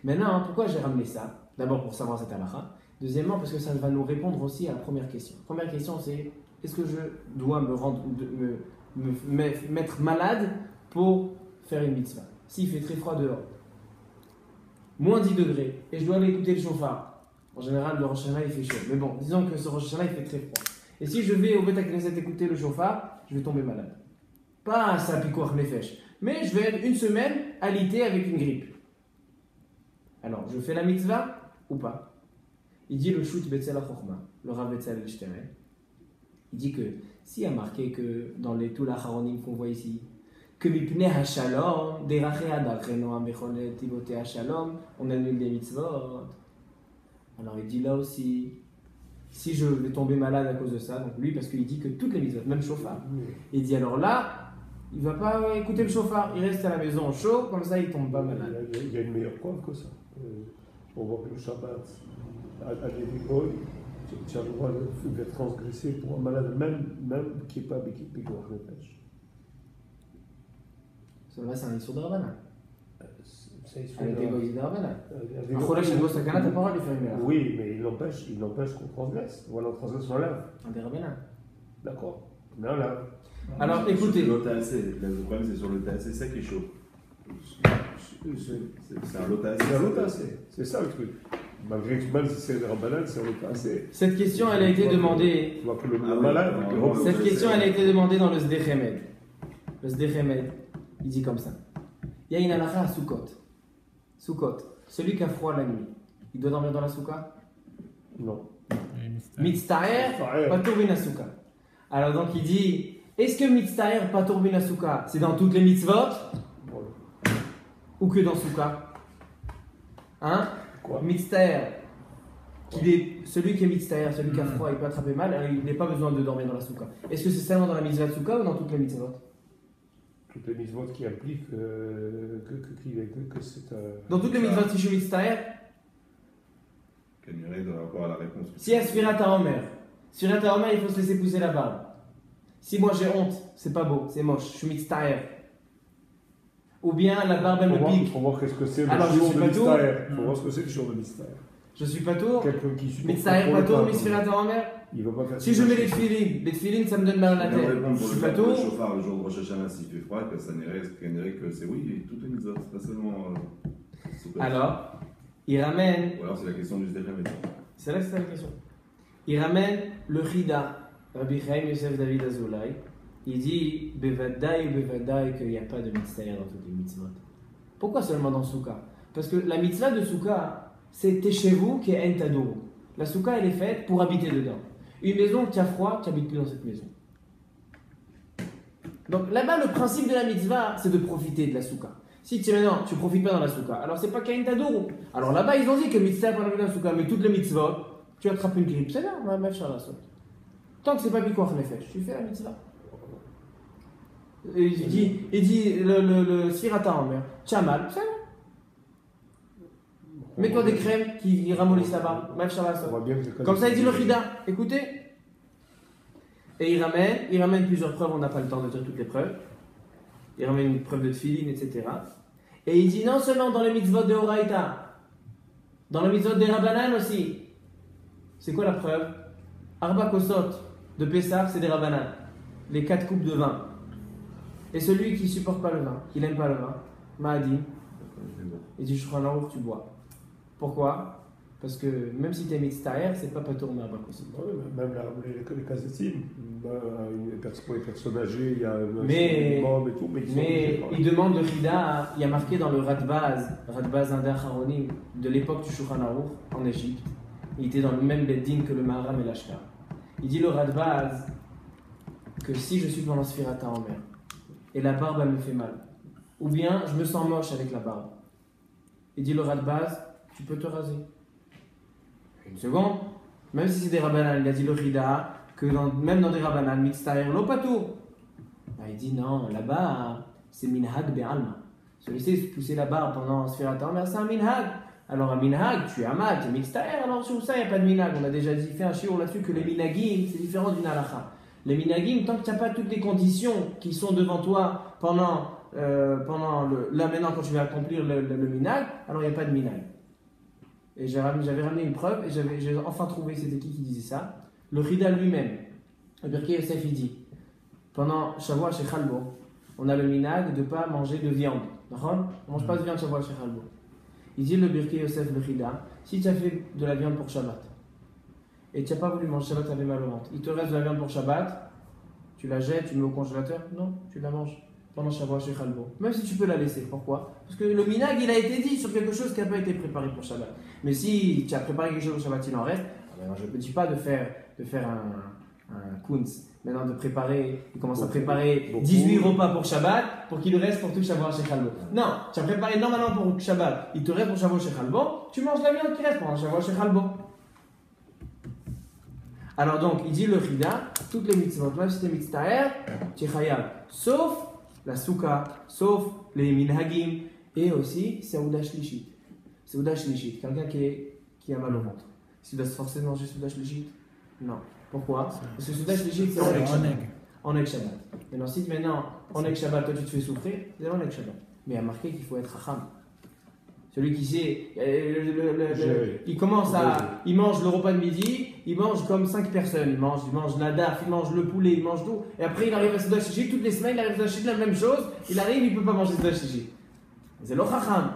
Maintenant, pourquoi j'ai ramené ça? D'abord pour savoir cette halakha. Deuxièmement, parce que ça va nous répondre aussi à la première question. La première question c'est, est-ce que je dois me mettre malade pour faire une mitzvah? S'il fait très froid dehors, moins 10 degrés, et je dois aller écouter le chauffard. En général, le Rosh Hashanah, il fait chaud. Mais bon, disons que ce Rosh Hashanah, il fait très froid. Et si je vais au Beth Knesset écouter le chauffard, je vais tomber malade. Pas ça picoire mes fèches, mais je vais être une semaine alité avec une grippe. Alors, je fais la mitzvah ou pas? Il dit le shoot Betzel Chorma, le Rav Betzel Shteret. Il dit que s'il y a marqué que dans les tout l'Acharonim qu'on voit ici, que Mipnei HaShalom, Derache Adar, Reno Amechonet, Tivote HaShalom, on annule des mitzvot. Alors il dit là aussi, si je vais tomber malade à cause de ça, donc lui parce qu'il dit que toutes les mitzvot, même chauffard, il dit alors là, il ne va pas écouter le chauffard, il reste à la maison au chaud, comme ça il ne tombe pas malade. Il y a une meilleure preuve que ça. On voit que le Shabbat, à l'école, tu as le droit de transgresser pour un malade, même qui n'est pas Bigor Nefesh. Ça c'est un issur de Rabbanan. C'est Elle était égoïste de Rabbanan. Un Cholesh et Sakana, t'as pas le droit de lui faire une merde. Oui, mais il n'empêche qu'on transgresse. Voilà, on transgresse, on lave. Un des Rabbanan. D'accord. Mais on lave. Alors écoutez. Le problème c'est sur le TAC, c'est ça qui est chaud. C'est un lot C'est un lot assez. C'est ça le truc. Malgré que même si c'est un banane, c'est un lot assez. Cette question, elle a été demandée. Cette question, elle a été demandée dans le Sdechemed. Le Sdechemed, il dit comme ça. Il y a une halakha à Sukkot. Sukkot. Celui qui a froid la nuit, il doit dormir dans la souka? Non. Mitztaher, patour bin souka. Alors donc il dit, est-ce que Mitztaher, patour bin souka, c'est dans toutes les mitzvot? Ou que dans souka? Hein? Mitztaher, celui qui est Mitztaher, celui qui a froid, il peut attraper mal, il n'a pas besoin de dormir dans la souka. Est-ce que c'est seulement dans la mitzvah de souka ou dans toutes les mitzvot? Toutes les mitzvot qui impliquent que c'est dans toutes les mitzvot, si je suis Mitztaher, Kaniré doit avoir la réponse. si il y a Sfirat HaOmer, il faut se laisser pousser la barbe. Si moi j'ai honte, c'est pas beau, c'est moche, je suis Mitztaher. Ou bien la barbe elle me pique. Il faut voir qu'est-ce que c'est alors, le jour de Mitztaher. Il faut voir ce que c'est le jour de Mitztaher. Je suis pas tour. Quelqu'un qui supporte Mitztaher pas tour, Sfirat HaOmer. Il va pas faire. Si je mets les tefilines, ça me donne mal à la tête. Je suis pas tour. Le chauffard le jour de Rosh Hashanah, s'il fait froid, que ça n'irait que c'est oui, toutes les mitzvot, c'est pas seulement. Alors, il ramène. Ou alors c'est la question du Sdechemed. C'est là que c'est la question. Il ramène le Chida, Rabbi Chaim Yosef David Azoulay. Il dit Bevadaï qu'il n'y a pas de mitzvah dans toutes les mitzvot. Pourquoi seulement dans Souka? Parce que la mitzvah de Souka, c'est chez vous qui est Entadoro. La Souka, elle est faite pour habiter dedans. Une maison qui a froid, tu n'habites plus dans cette maison. Donc là-bas, le principe de la mitzvah, c'est de profiter de la Souka. Si tu maintenant, tu ne profites pas dans la Souka, alors c'est pas qu'un Tadoro. Alors là-bas, ils ont dit que mitzvah pas dans la Souka, mais toutes les mitzvot, tu attrapes une grippe, c'est bien, on va mettre sur la sauce. Tant que c'est pas Bikoach Nefesh, tu fais la mitzvah. Il dit le Sfirat HaOmer, tu as mal, c'est bon. Mets-toi des crèmes qui ramollissent la barbe, mettre sur la sauce. Comme ça, il dit le Chida, écoutez. Et il ramène plusieurs preuves, on n'a pas le temps de dire toutes les preuves. Il ramène une preuve de tefilin, etc. Et il dit non seulement dans les mitzvot de Horaïta, dans les mitzvot de Rabbanan aussi. C'est quoi la preuve? Arba Kosot de Pessah, c'est des Rabbanan. Les 4 coupes de vin. Et celui qui ne supporte pas le vin, qui n'aime pas le vin, Mahadi, il dit Shulchan Aruch, tu bois. Pourquoi? Parce que même si tu es Mitztaher, c'est pas Patour mais Arba Kosot. Même les cassetines, pour les personnes âgées, il y a un mais et tout. Mais il demande le Chida, il y a marqué dans le Radbaz Indé Acharonim, de l'époque du Shulchan Aruch en Égypte. Il était dans le même beddin que le Maharam et l'Ashkar. Il dit le Radbaz que si je suis pendant Sfirat HaOmer et la barbe elle me fait mal, ou bien je me sens moche avec la barbe, il dit le Radbaz, tu peux te raser. Une seconde, même si c'est des Rabbanan, il a dit le Rida que même dans des Rabbanan, Mitztaher lo patou. Il dit non, là-bas c'est Minhag Be'alma. Se laisser pousser la barbe pendant Sfirat HaOmer, c'est un Minhag. Alors un minhag, tu es amal, tu es Mitztaher, alors sur ça il n'y a pas de minhag. On a déjà dit, fait un shiur là-dessus que les minhagim, c'est différent d'une halakha. Les minhagim, tant que tu n'as pas toutes les conditions qui sont devant toi pendant là maintenant quand tu vas accomplir le minhag, alors il n'y a pas de minhag. Et j'avais ramené une preuve et j'ai enfin trouvé c'était qui disait ça. Le Chida lui-même, le Birkei Yosef il dit, pendant Shavua chez Chalbo, on a le minhag de ne pas manger de viande. On ne mange pas de viande Shavua chez Chalbo. Il dit le Birkei Yosef le Chida, si tu as fait de la viande pour Shabbat et tu n'as pas voulu manger Shabbat, tu avais mal au ventre, il te reste de la viande pour Shabbat, tu la jettes, tu mets au congélateur? Non, tu la manges. pendant Shavuot Shechalbo. Même si tu peux la laisser. Pourquoi? Parce que le minag, il a été dit sur quelque chose qui n'a pas été préparé pour Shabbat. Mais si tu as préparé quelque chose pour Shabbat, il en reste. Alors je ne te dis pas de faire un kunz. Maintenant, de préparer, il commence à préparer 18 repas pour Shabbat pour qu'il reste pour tout Shavuot Shechalbo. Non, tu as préparé normalement pour Shabbat, il te reste pour Shavuot Shechalbo, tu manges la viande qui reste pendant Shavuot Shechalbo. Alors donc, il dit le Chida, toutes les mitzvot, même si c'est mitztaher, tu es chayav, sauf la souka, sauf les minhagim, et aussi Seuda Shlishit. Seuda Shlishit, quelqu'un qui a mal au ventre. Est-ce qu'il doit se forcer de manger Seuda Shlishit? Non. Pourquoi? Parce que Seuda Shlishit, c'est en Ek Shabbat. Maintenant, si maintenant, en Ek Shabbat, toi tu te fais souffrir, c'est en Ek Shabbat. Mais il y a marqué qu'il faut être Chacham. Celui qui sait, il commence il mange le repas de midi, il mange comme 5 personnes, il mange la daf, il mange le poulet, il mange tout, et après il arrive à Seuda Shlishit, toutes les semaines il arrive à Seuda Shlishit, la même chose, il arrive, il ne peut pas manger Seuda Shlishit. C'est le Chacham.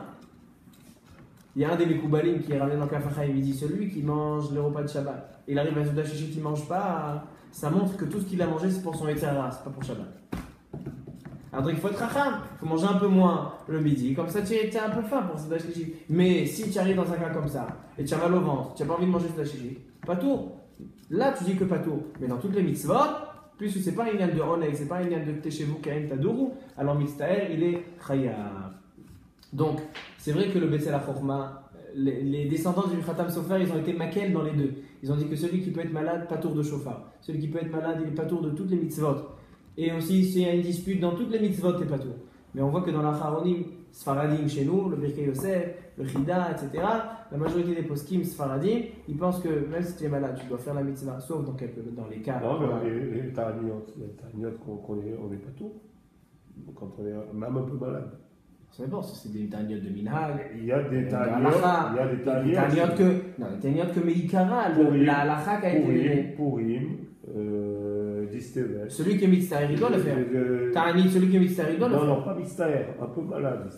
Il y a un des Mekoubalim qui est ramené dans Kaf HaChaim, il dit celui qui mange le repas de Shabbat, il arrive à Seuda Shlishit, il ne mange pas, ça montre que tout ce qu'il a mangé c'est pour son Yetzirah, c'est pas pour Shabbat. Alors donc il faut être racham, il faut manger un peu moins le midi, comme ça tu es un peu faim pour Seuda Shlishit. Mais si tu arrives dans un cas comme ça, et tu as mal au ventre, tu n'as pas envie de manger Seuda Shlishit, pas tout. Là tu dis que pas tout, mais dans toutes les mitzvot, puisque c'est pas un lien de oneg, c'est pas un lien de teshevu kaim tadourou, alors mitztaher il est chayav. Donc c'est vrai que le Betzel HaChochma, les descendants du Khatam Sofer, ils ont été maquel dans les deux. Ils ont dit que celui qui peut être malade, pas tour de shofar. Celui qui peut être malade, il est pas tour de toutes les mitzvot. Et aussi, s'il y a une dispute dans toutes les mitzvot, t'es pas tour. Mais on voit que dans la Charonim, Sfaradim chez nous, le Birkei Yosef, le Chida, etc., la majorité des poskim Sfaradim, ils pensent que même si tu es malade, tu dois faire la mitzvah, sauf dans les cas. Non, mais les ta'aniot on n'est pas tout. Quand on est même un peu malade. Ça dépend, c'est des ta'aniot de minhag. Il y a des ta'aniot que Meikara, la halakha qui a été donnée. Pourim, Distevel. Celui qui est mitztaher, il doit le faire. Ta'anit, celui qui est mitztaher, il doit le faire. Non, pas mitztaher, un peu malade.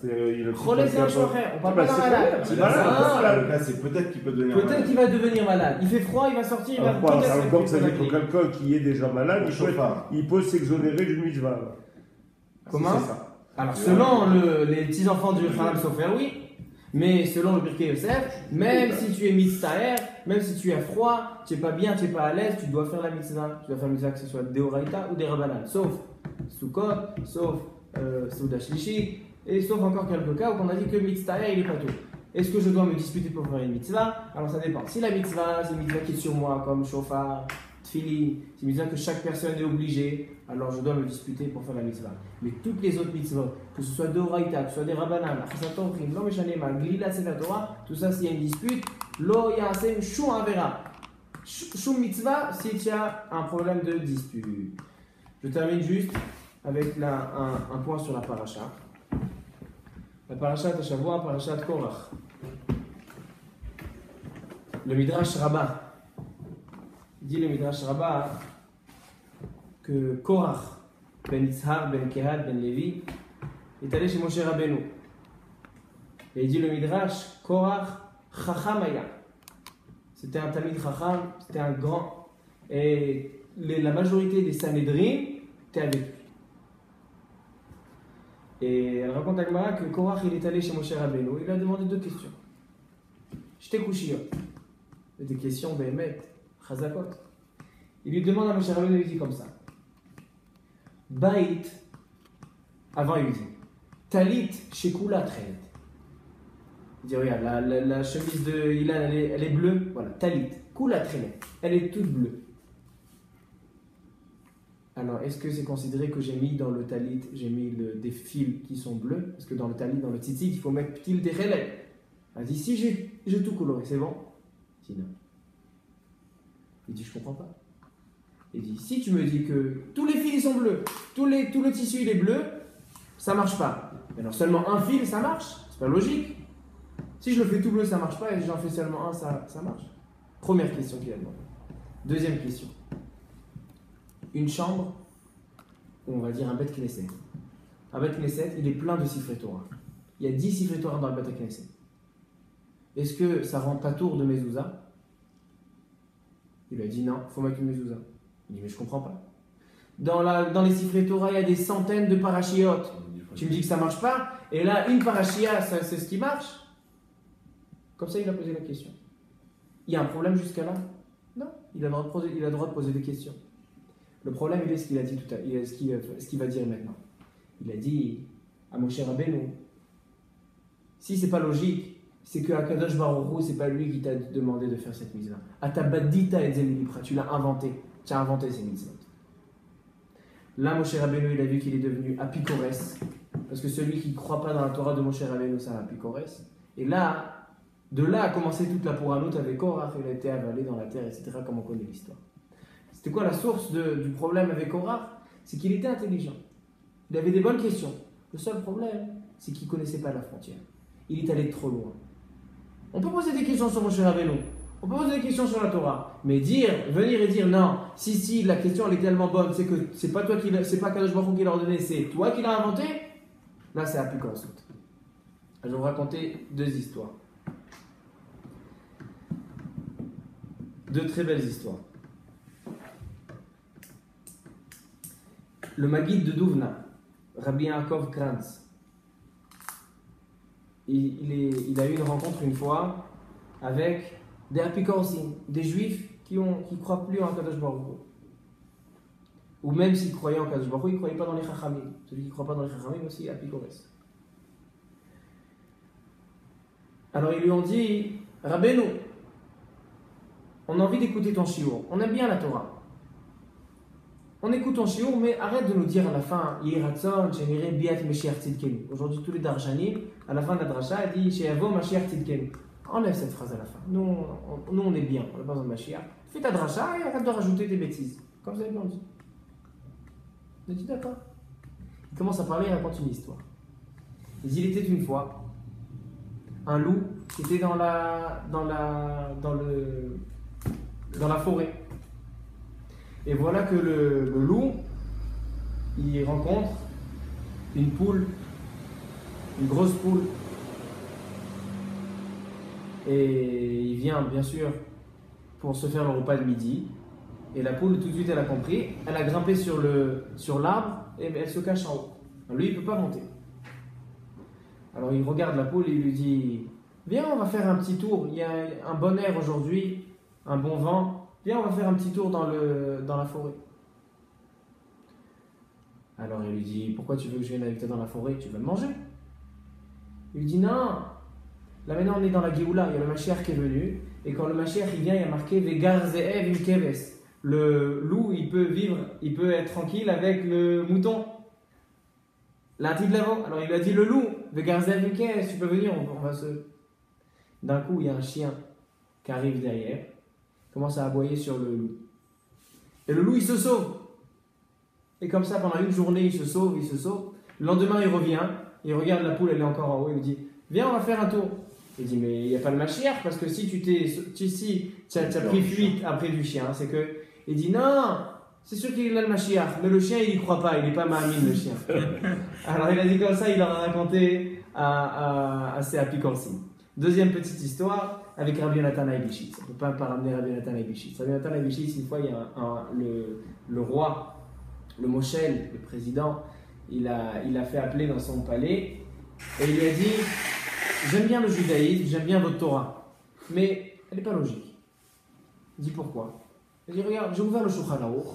Cholé, c'est un chouachet, on parle pas d'un malade. Le cas, c'est peut-être qu'il peut devenir malade. Peut-être qu'il va devenir malade. Il fait froid, il va sortir, il va donc ça veut dire que quelqu'un qui est déjà malade, il peut s'exonérer d'une mitzvah. Comment? Alors, selon les petits-enfants du Khatam Sofer, oui. Mais selon le Birkei Yosef, même si tu es mitztaher, même si tu as froid, tu n'es pas bien, tu n'es pas à l'aise, tu dois faire la mitzvah. Tu dois faire la mitzvah que ce soit des Horaïta ou des Rabbanan. Sauf Sukkot, sauf Seuda Shlishit, et sauf encore quelques cas où on a dit que mitztaher il est pas tout. Est-ce que je dois me disputer pour faire une mitzvah? Alors ça dépend. Si la mitzvah, c'est une mitzvah qui est sur moi, comme shofar, tfilin, c'est une mitzvah que chaque personne est obligée, alors je dois me disputer pour faire la mitzvah. Mais toutes les autres mitzvahs, que ce soit de Horaïta, que ce soit des Rabbanan, Chasatomrim, Lo Meshanema, Glila Sefer Torah, tout ça, s'il y a une dispute, Lo Yasem Shum Avera. Shum mitzvah, si tu as un problème de dispute. Je termine juste avec un point sur la paracha. La paracha de Shavua, paracha de Korach. Le Midrash Rabbah. Dit le Midrash Rabbah que Korach, ben Yitzhar, ben Kehat, ben Lévi, est allé chez Moshe Rabbeinu. Et il dit le Midrash, Korach Chacham Aya. C'était un Talmid Chacham, c'était un grand. Et la majorité des Sanhedrin étaient avec lui. Et elle raconte à Gemara que Korach il est allé chez Moshe Rabbeinu, il lui a demandé 2 questions. J'étais couché. Des questions Behemet, Chazakot. Il lui demande à Moshe Rabbeinu, il lui dit comme ça. Bait, avant il lui dit Talit Shekula Tred. Il dit regarde, la chemise de Ilan elle est bleue, voilà, Talit, Kula Tred, elle est toute bleue. Alors est-ce que c'est considéré que j'ai mis dans le Talit, j'ai mis des fils qui sont bleus? Parce que dans le Talit, dans le tzitzit, il faut mettre petit des relais. Elle dit si j'ai tout coloré, c'est bon? Il dit non. Il dit je comprends pas. Il dit, si tu me dis que tous les fils ils sont bleus, tout le tissu il est bleu, ça marche pas. Mais alors seulement un fil, ça marche? C'est pas logique. Si je le fais tout bleu, ça marche pas, et j'en fais seulement un, ça marche. Première question qu'il a demandé. Deuxième question. Une chambre, ou on va dire un Beth Knesset. Un Beth Knesset, il est plein de Sifrei Torah. Il y a 10 Sifrei Torah dans le Beth Knesset. Est-ce que ça rend pas tour de mezouza? Il lui a dit non, il faut mettre une mezouza. Il dit mais je comprends pas. Dans les Sifrei Torah, il y a des centaines de parachiotes. Tu me dis que ça ne marche pas? Et là, une parachia, c'est ce qui marche? Comme ça, il a posé la question. Il y a un problème jusqu'à là? Non, il a le droit de poser des questions. Le problème, il est ce qu'il a dit tout à l'heure, ce qu'il va dire maintenant. Il a dit à Moshe Rabbeinu, si c'est pas logique, c'est que Akadosh Baruch Hu, c'est pas lui qui t'a demandé de faire cette mitzvah. Atabadita et Zemilipra, tu l'as inventé. Tu as inventé ces mitzvot. Là, Moshe Rabbeinu, il a vu qu'il est devenu apikores, parce que celui qui ne croit pas dans la Torah de Moshe Rabbeinu, c'est un apikores. Et là, de là a commencé toute la pouranoute avec Korach, il a été avalé dans la terre, etc., comme on connaît l'histoire. C'était quoi la source du problème avec Korach? C'est qu'il était intelligent. Il avait des bonnes questions. Le seul problème, c'est qu'il ne connaissait pas la frontière. Il est allé trop loin. On peut poser des questions sur Moshe Rabbeinu, on peut poser des questions sur la Torah, mais venir et dire non, si la question elle est tellement bonne, c'est que c'est pas Kadosh Baruch Hu qui l'a ordonné, c'est toi qui l'as inventé. Là, c'est appliqué ensuite. Je vais vous raconter 2 histoires. 2 très belles histoires. Le Maguide de Douvna, Rabbi Yaakov Kranz, il a eu une rencontre une fois avec des apikorsim, des juifs qui ne croient plus en Kadosh Baruch Hu. Ou même s'ils croyaient en Kadosh Baruch Hu, ils ne croyaient pas dans les Chachamim. Celui qui ne croit pas dans les Chachamim aussi, apikores. Alors ils lui ont dit, Rabbeinu, on a envie d'écouter ton shiur, on aime bien la Torah. On écoute ton shiur, mais arrête de nous dire à la fin, Yiratzon, Shenire, Biat, Meshiach Tzidkenu. Aujourd'hui, tous les Darshanim, à la fin de la drasha, elle dit, Sheavo, Mashiach Tzidkenu. Enlève cette phrase à la fin. Nous, on est bien, on n'a pas besoin de Mashiach. Fais ta drasha et arrête de rajouter des bêtises. Comme vous avez bien dit. Il a dit d'accord. Il commence à parler et raconte une histoire. Il dit, il était une fois un loup qui était dans la forêt. Et voilà que le loup, il rencontre une poule, une grosse poule. Et il vient, bien sûr, pour se faire le repas de midi. Et la poule, tout de suite, elle a compris. Elle a grimpé sur l'arbre et elle se cache en haut. Alors, lui, il ne peut pas monter. Alors, il regarde la poule et il lui dit, viens, on va faire un petit tour. Il y a un bon air aujourd'hui, un bon vent. Viens, on va faire un petit tour dans la forêt. Alors il lui dit, pourquoi tu veux que je vienne avec toi dans la forêt? Tu veux me manger? Il lui dit, non. Là maintenant on est dans la Géoula, il y a le Mashiach qui est venu. Et quand le Mashiach il vient, il y a marqué Vegar Ze'ev im Keves. Le loup, il peut être tranquille avec le mouton. L'intime de l'avant. Alors il lui a dit, le loup, Vegar Ze'ev im Keves, tu peux venir, on va se... D'un coup, il y a un chien qui arrive derrière. Commence à aboyer sur le loup. Et le loup, il se sauve. Et comme ça, pendant une journée, il se sauve. Le lendemain, il revient, il regarde la poule, elle est encore en haut, il lui dit, viens, on va faire un tour. Il dit, mais il n'y a pas le Mashiach, parce que si tu as pris fuite après du chien, c'est que... Il dit, non, c'est sûr qu'il a le Mashiach, mais le chien, il n'y croit pas, il n'est pas Mahamine, le chien. Alors, il a dit comme ça, il en a raconté à ses apikorsim. Deuxième petite histoire avec Rabbi Yonatan Aibishitz. On ne peut pas ramener Rabbi Yonatan Aibishitz. Rabbi Yonatan Aibishitz, une fois, il y a le roi, le Moshel, le président, il a fait appeler dans son palais et il lui a dit, j'aime bien le judaïsme, j'aime bien votre Torah, mais elle n'est pas logique. Il dit pourquoi? Il dit, regarde, j'ai ouvert le Shulchan Aruch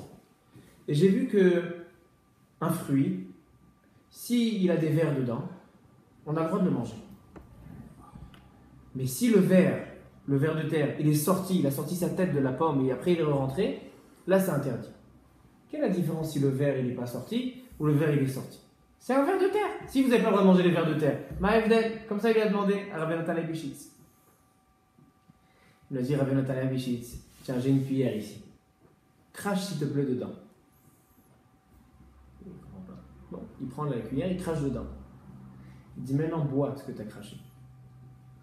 et j'ai vu qu'un fruit, s'il a des vers dedans, on a le droit de le manger. Mais si le ver de terre, il a sorti sa tête de la pomme et après il est rentré, là c'est interdit. Quelle est la différence si le ver il n'est pas sorti ou le ver il est sorti? C'est un ver de terre. Si vous n'avez pas le droit de manger les vers de terre, Maïvdel, comme ça il a demandé à Rabbi Yonatan Aibishitz. Il a dit Rabbi Yonatan Aibishitz, tiens j'ai une cuillère ici. Crache s'il te plaît dedans. Bon, il prend la cuillère, il crache dedans. Il dit maintenant bois ce que tu as craché.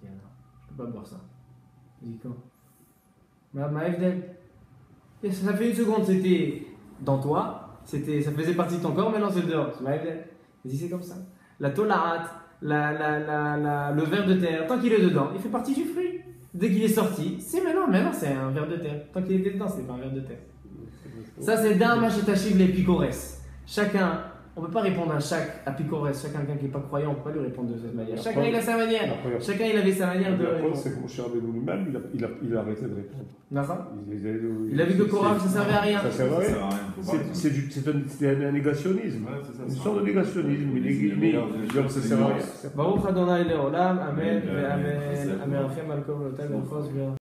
Il dit non, je ne peux pas boire ça. Il dit quand? Maïvdel, ça fait une seconde, c'était dans toi, ça faisait partie de ton corps, maintenant c'est dehors. Il dit c'est comme ça. La tolaat, le ver de terre, tant qu'il est dedans, il fait partie du fruit. Dès qu'il est sorti, c'est maintenant c'est un ver de terre. Tant qu'il était dedans, c'est pas un ver de terre. Ça, c'est d'un Machetachiv les Picores. Chacun, on ne peut pas répondre à Picores, chacun qui n'est pas croyant, on ne peut pas lui répondre de cette manière. Chacun, il a sa manière. Chacun, il avait sa manière de répondre. C'est que mon cher Rabbeinu lui-même, il a arrêté de répondre. Il a vu que le Coran, ça ne servait à rien. Ça servait à rien. C'est un négationnisme. Une sorte de négationnisme. Ça sert à rien. Baruch Adonai Leolam, Amen, Amen, Amen, Amen,